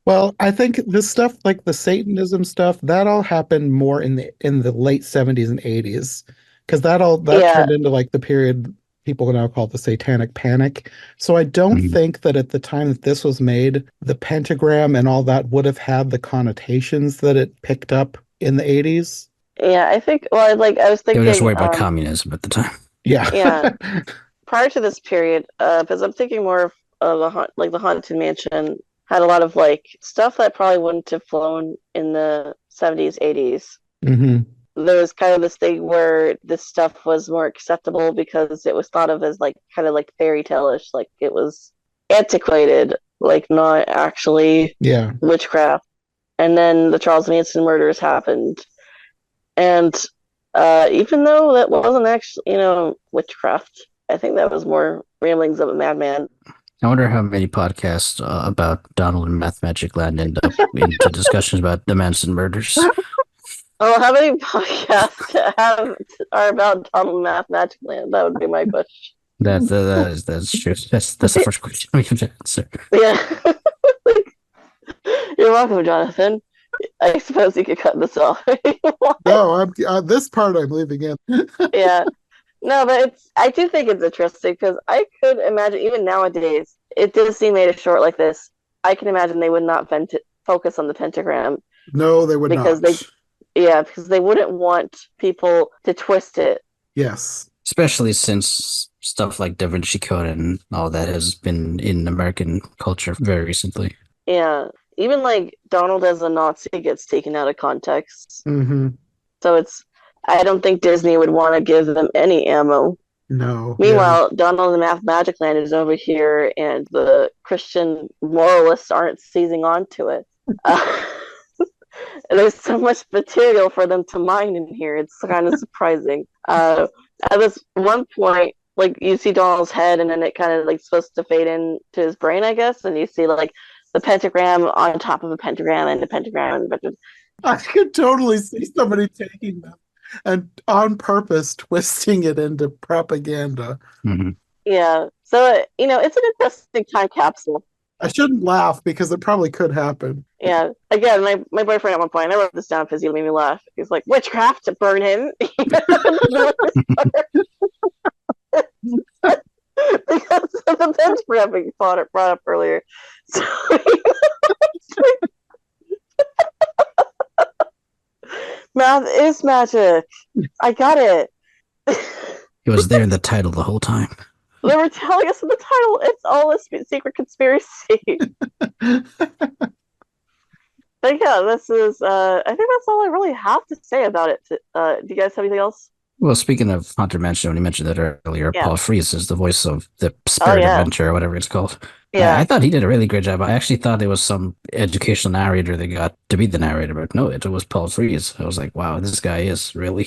Well, I think this stuff like the Satanism stuff, that all happened more in the late 70s and 80s. Because that Yeah, turned into like the period people now call the Satanic Panic. So I don't Mhm. think that at the time that this was made, the pentagram and all that would have had the connotations that it picked up in the 80s. yeah. I think, well, like I was They were just thinking, worried about communism at the time. Yeah. yeah, prior to this period, because I'm thinking more of like the Haunted Mansion had a lot of like stuff that probably wouldn't have flown in the 70s, 80s. Hmm. There was kind of this thing where this stuff was more acceptable because it was thought of as like kind of like fairy tale-ish, like it was antiquated, like not actually Yeah. witchcraft. And then the Charles Manson murders happened, and even though that wasn't actually, witchcraft, I think that was more ramblings of a madman. I wonder how many podcasts about Donald and Mathmagic Land end up into discussions about the Manson murders. Oh, how many podcasts are about Donald Math Magic Land? That would be my question. That's true. That's the first question we can answer. Yeah. You're welcome, Jonathan. I suppose you could cut this off. No, this part I'm leaving in. Yeah. No, but I do think it's interesting because I could imagine even nowadays, if Disney made a short like this, I can imagine they would not focus on the pentagram No, they would because not. because they wouldn't want people to twist it. Yes. Especially since stuff like Da Vinci Code and all that has been in American culture very recently. Yeah. Even like Donald as a Nazi gets taken out of context. Hmm. So I don't think Disney would want to give them any ammo. No. Yeah. Meanwhile, Donald and Mathmagic Land is over here, and the Christian moralists aren't seizing onto it. There's so much material for them to mine in here. It's kind of surprising. At this one point, like you see Donald's head, and then it kind of like supposed to fade into his brain, I guess, and you see like the pentagram on top of a pentagram and a pentagram and a pentagram. I could totally see somebody taking them and on purpose twisting it into propaganda. Mhm. Yeah, so it's an interesting time capsule. I shouldn't laugh because it probably could happen. Yeah. Again, my boyfriend at one point, I wrote this down because he made me laugh. He's like, witchcraft to burn him. Because of the pentagram being brought up earlier. So, math is magic. I got it. He was there in the title the whole time. They were telling us in the title, it's all a secret conspiracy. But yeah, this is. I think that's all I really have to say about it. Do you guys have anything else? Well, speaking of Haunted Mansion, when you mentioned that earlier, Yeah. Paul Frees is the voice of the Oh Spirit yeah. Adventure, or whatever it's called. I Yeah. thought he did a really great job. I actually thought it was some educational narrator they got to be the narrator, but no, it was Paul Frees. I was like, wow, this guy is really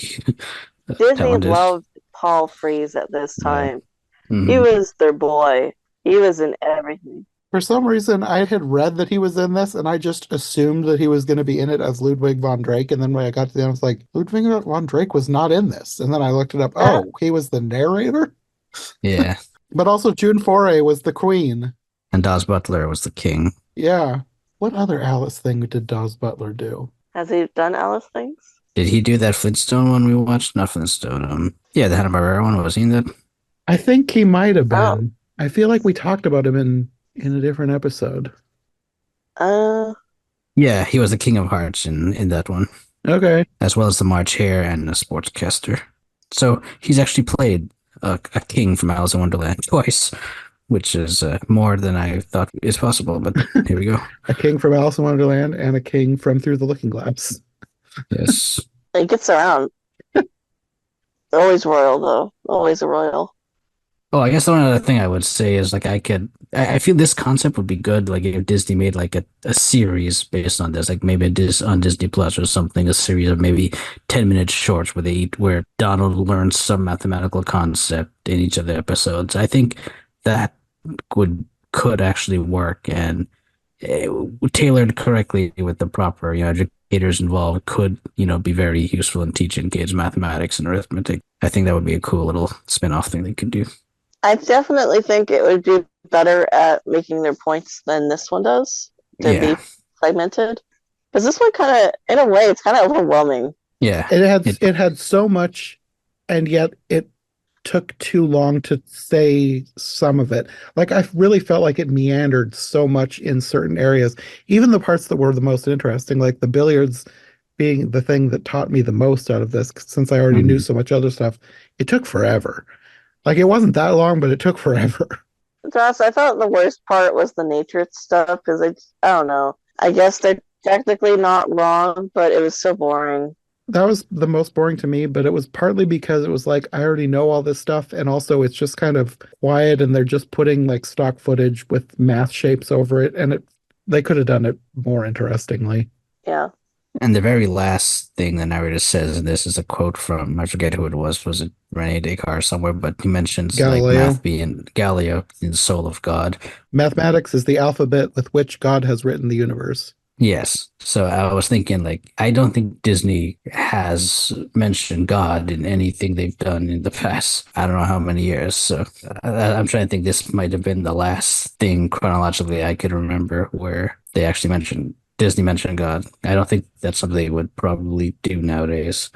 Disney talented. loved Paul Frees at this Yeah. time. He Hmm. was their boy. He was in everything. For some reason, I had read that he was in this, and I just assumed that he was going to be in it as Ludwig von Drake. And then when I got to the end, I was like, Ludwig von Drake was not in this. And then I looked it up. Oh, he was the narrator? Yeah. But also, June Foray was the queen. And Dawes Butler was the king. Yeah. What other Alice thing did Dawes Butler do? Has he done Alice things? Did he do that Flintstone one we watched? Not Flintstone. Yeah, the Hanna-Barbera one. Was he in that? I think he might have Oh. been. I feel like we talked about him in a different episode. Yeah, he was the King of Hearts in that one, Okay. as well as the March Hare and the Sportscaster. So he's actually played a king from Alice in Wonderland twice, which is more than I thought is possible. But here we go. A king from Alice in Wonderland and a king from Through the Looking Glass. Yes. He gets around. Always royal though. Always a royal. Oh, I guess the one other thing I would say is like I feel this concept would be good like if Disney made like a series based on this, like maybe on Disney Plus or something, a series of maybe 10-minute shorts where Donald learns some mathematical concept in each of the episodes. I think that could actually work, and tailored correctly with the proper, educators involved could, be very useful in teaching kids mathematics and arithmetic. I think that would be a cool little spin-off thing they could do. I definitely think it would be better at making their points than this one does to Yeah. be segmented. Because this one kind of, in a way, it's kind of overwhelming. Yeah. It had so much, and yet it took too long to say some of it. Like I really felt like it meandered so much in certain areas, even the parts that were the most interesting, like the billiards being the thing that taught me the most out of this, since I already knew so much other stuff. It took forever. Like it wasn't that long, but it took forever. Josh, I thought the worst part was the nature stuff because I don't know. I guess they're technically not wrong, but it was so boring. That was the most boring to me, but it was partly because it was like I already know all this stuff, and also it's just kind of quiet, and they're just putting like stock footage with math shapes over it, and they could have done it more interestingly. Yeah. And the very last thing the narrator says, and this is a quote from, I forget who it was it Rene Descartes somewhere, but he mentions Galileo. like math being Galileo, the soul of God. Mathematics is the alphabet with which God has written the universe. Yes. So I was thinking, like, I don't think Disney has mentioned God in anything they've done in the past, I don't know how many years. So I'm trying to think this might have been the last thing chronologically I could remember where they actually Disney mentioned God. I don't think that's something they would probably do nowadays.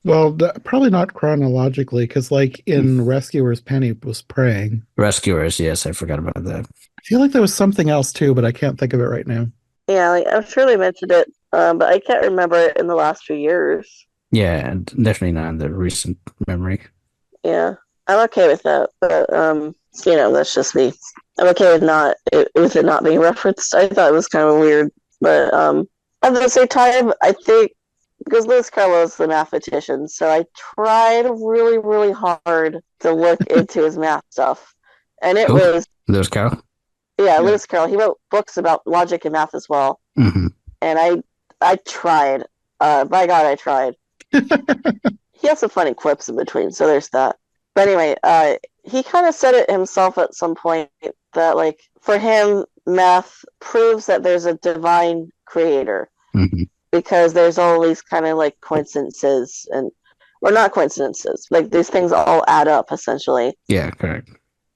Well, probably not chronologically, because like in Rescuers, Penny was praying. Rescuers, yes, I forgot about that. I feel like there was something else too, but I can't think of it right now. Yeah, like, I'm sure they mentioned it, but I can't remember it in the last few years. Yeah, and definitely not in the recent memory. Yeah, I'm okay with that, but that's just me. I'm okay with it not being referenced. I thought it was kind of weird, but at the same time, I think because Lewis Carroll is the mathematician, so I tried really, really hard to look into his math stuff, and it was Lewis Carroll. Yeah, Lewis Carroll. He wrote books about logic and math as well, Mm-hmm. and I tried. By God, I tried. He has some funny quips in between, so there's that. But anyway, he kind of said it himself at some point that, like, for him, math proves that there's a divine creator because there's all these kind of like coincidences or not coincidences, like these things all add up essentially. Yeah, correct.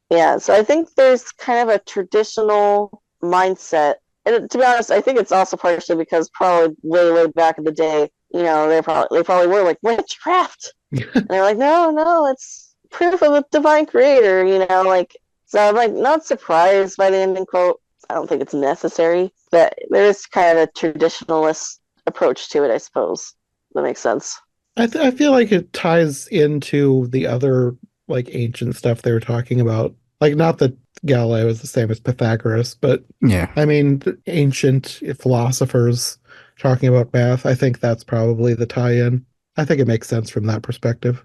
Yeah, so I think there's kind of a traditional mindset. And to be honest, I think it's also partially because probably way, way back in the day, they probably were like witchcraft. And they're like, no, it's proof of a divine creator, so I'm like not surprised by the ending quote. I don't think it's necessary, but there is kind of a traditionalist approach to it, I suppose. That makes sense. I feel like it ties into the other like ancient stuff they were talking about. Like not that Galileo is the same as Pythagoras, but Yeah. I mean the ancient philosophers talking about math. I think that's probably the tie-in. I think it makes sense from that perspective.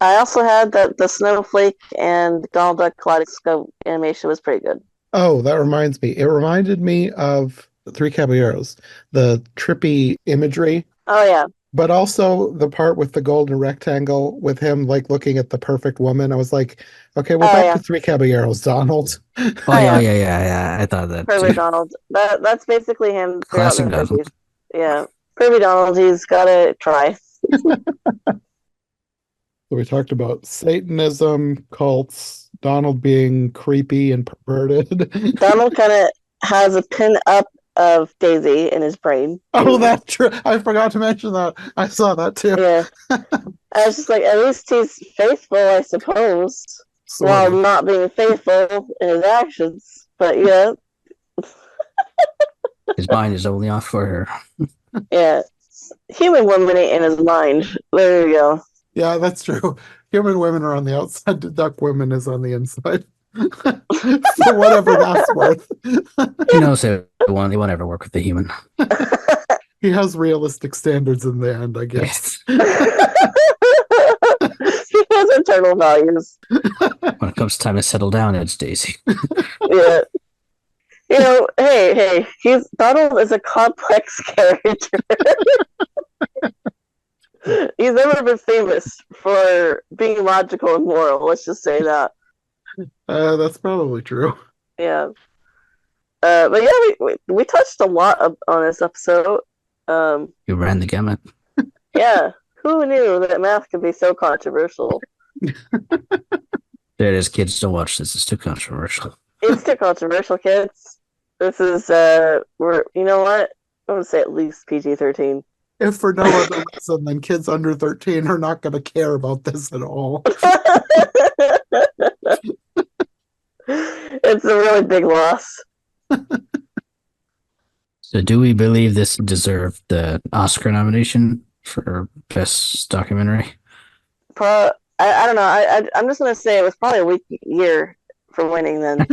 I also had that the snowflake and Donald Duck kaleidoscope animation was pretty good. Oh, that reminds me. It reminded me of the Three Caballeros, the trippy imagery, Oh yeah, but also the part with the golden rectangle with him like looking at the perfect woman. I was like, okay, we're oh back to yeah, Three Caballeros, Donald. Oh oh yeah, oh yeah. yeah, yeah, yeah. I thought that too. Perfect Donald. That's basically him throughout Classic the Donald. movies. Yeah, Perfect Donald. He's gotta try. So we talked about Satanism, cults, Donald being creepy and perverted. Donald kind of has a pin up of Daisy in his brain. Oh, that's true. I forgot to mention that. I saw that too. Yeah, I was just like, at least he's faithful, I suppose, Sort while of. not being faithful in his actions. But yeah, His mind is only off for her. yeah, human woman ain't in his mind. There you go. Yeah, that's true. Human women are on the outside, the duck women is on the inside. For whatever that's worth. He knows he won't ever work with the human. He has realistic standards in the end, I guess. Yes. He has internal values. When it comes time to settle down, it's Daisy. Yeah. You know, hey, he's Donald is a complex character. He's never been famous for being logical and moral. Let's just say that. That's probably true. Yeah. But yeah, we touched a lot on this episode. You ran the gamut. Yeah. Who knew that math could be so controversial? There it is, kids. Don't watch this. It's too controversial. It's too controversial, kids. This is you know what? I'm gonna say at least PG-13. If for no other reason than kids under 13 are not going to care about this at all. It's a really big loss. So, do we believe this deserved the Oscar nomination for Best Documentary? I don't know. I'm just gonna say it was probably a weak year for winning then.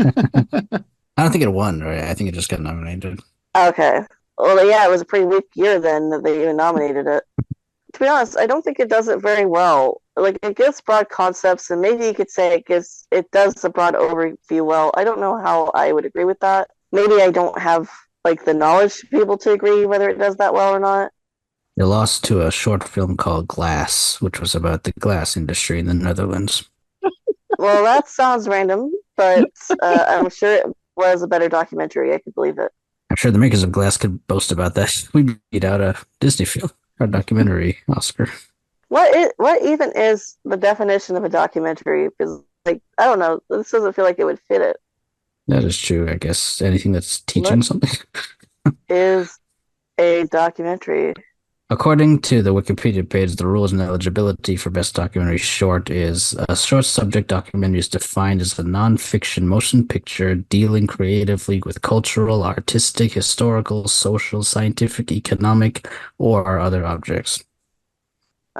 I don't think it won, right? I think it just got nominated. Okay. Well, yeah, it was a pretty weak year then that they even nominated it. To be honest, I don't think it does it very well. Like it gives broad concepts, and maybe you could say it does the broad overview well. I don't know how I would agree with that. Maybe I don't have like the knowledge to be able to agree whether it does that well or not. It lost to a short film called Glass, which was about the glass industry in the Netherlands. Well, that sounds random, but I'm sure it was a better documentary. I could believe it. I'm sure the makers of Glass could boast about that. We beat out a Disney film, or documentary Oscar. What even is the definition of a documentary? Because like I don't know, this doesn't feel like it would fit it. That is true, I guess. Anything that's teaching What something. is a documentary? According to the Wikipedia page, the rules and eligibility for Best Documentary Short is a short subject documentary is defined as a non-fiction motion picture dealing creatively with cultural, artistic, historical, social, scientific, economic, or other objects.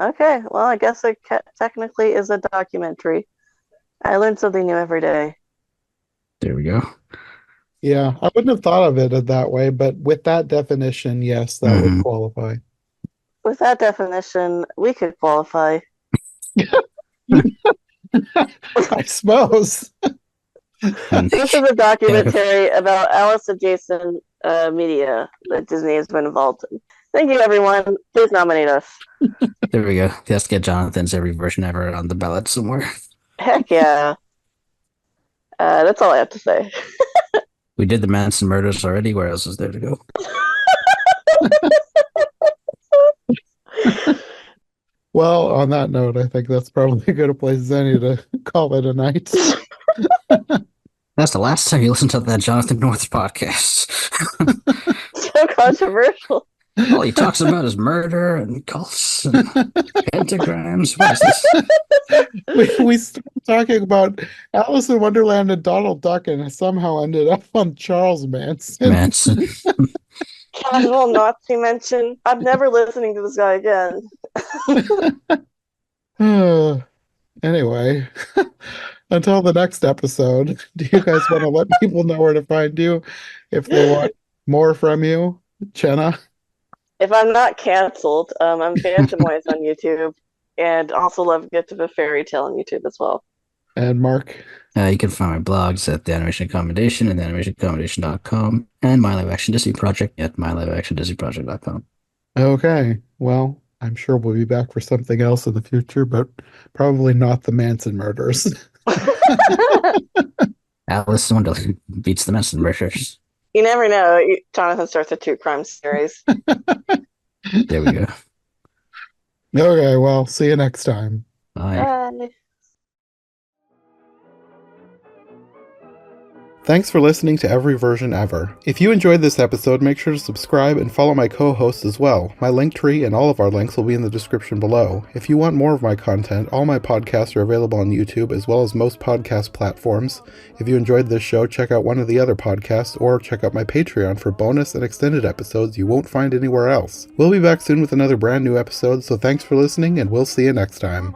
Okay, well, I guess it technically is a documentary. I learn something new every day. There we go. Yeah, I wouldn't have thought of it that way, but with that definition, yes, that would Mhm. qualify. With that definition, we could qualify. I suppose. And This is a documentary about Alice adjacent media that Disney has been involved in. Thank you, everyone. Please nominate us. there we go. Let's get Jonathan's every version ever on the ballot somewhere. Heck yeah. That's all I have to say. We did the Manson murders already. Where else is there to go? Well, on that note, I think that's probably as good a place as any to call it a night. That's the last time you listen to that Jonathan North podcast. So controversial. All he talks about is murder and cults and pentagrams. What is this? We started talking about Alice in Wonderland and Donald Duck, and somehow ended up on Charles Manson. Manson. Casual Nazi mention. I'm never listening to this guy again. Anyway, until the next episode, do you guys want to let people know where to find you if they want more from you? Jenna? If I'm not canceled, I'm Phantomwise on YouTube, and also love Get to the Fairy Tale on YouTube as well. And Mark? You can find my blogs at the Animation Accommodation and theanimationaccommodation.com and my live action Disney project at myliveactiondisneyproject.com. Okay, well, I'm sure we'll be back for something else in the future, but probably not the Manson murders. Alice in Wonderland beats the Manson murders. You never know. Jonathan starts a true crime series. There we go. Okay, well, see you next time. Bye. Bye. Thanks for listening to Every Version Ever. If you enjoyed this episode, make sure to subscribe and follow my co-hosts as well. My Linktree and all of our links will be in the description below. If you want more of my content, all my podcasts are available on YouTube as well as most podcast platforms. If you enjoyed this show, check out one of the other podcasts or check out my Patreon for bonus and extended episodes you won't find anywhere else. We'll be back soon with another brand new episode, so thanks for listening and we'll see you next time.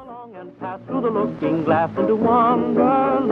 Pass through the looking glass into Wonderland.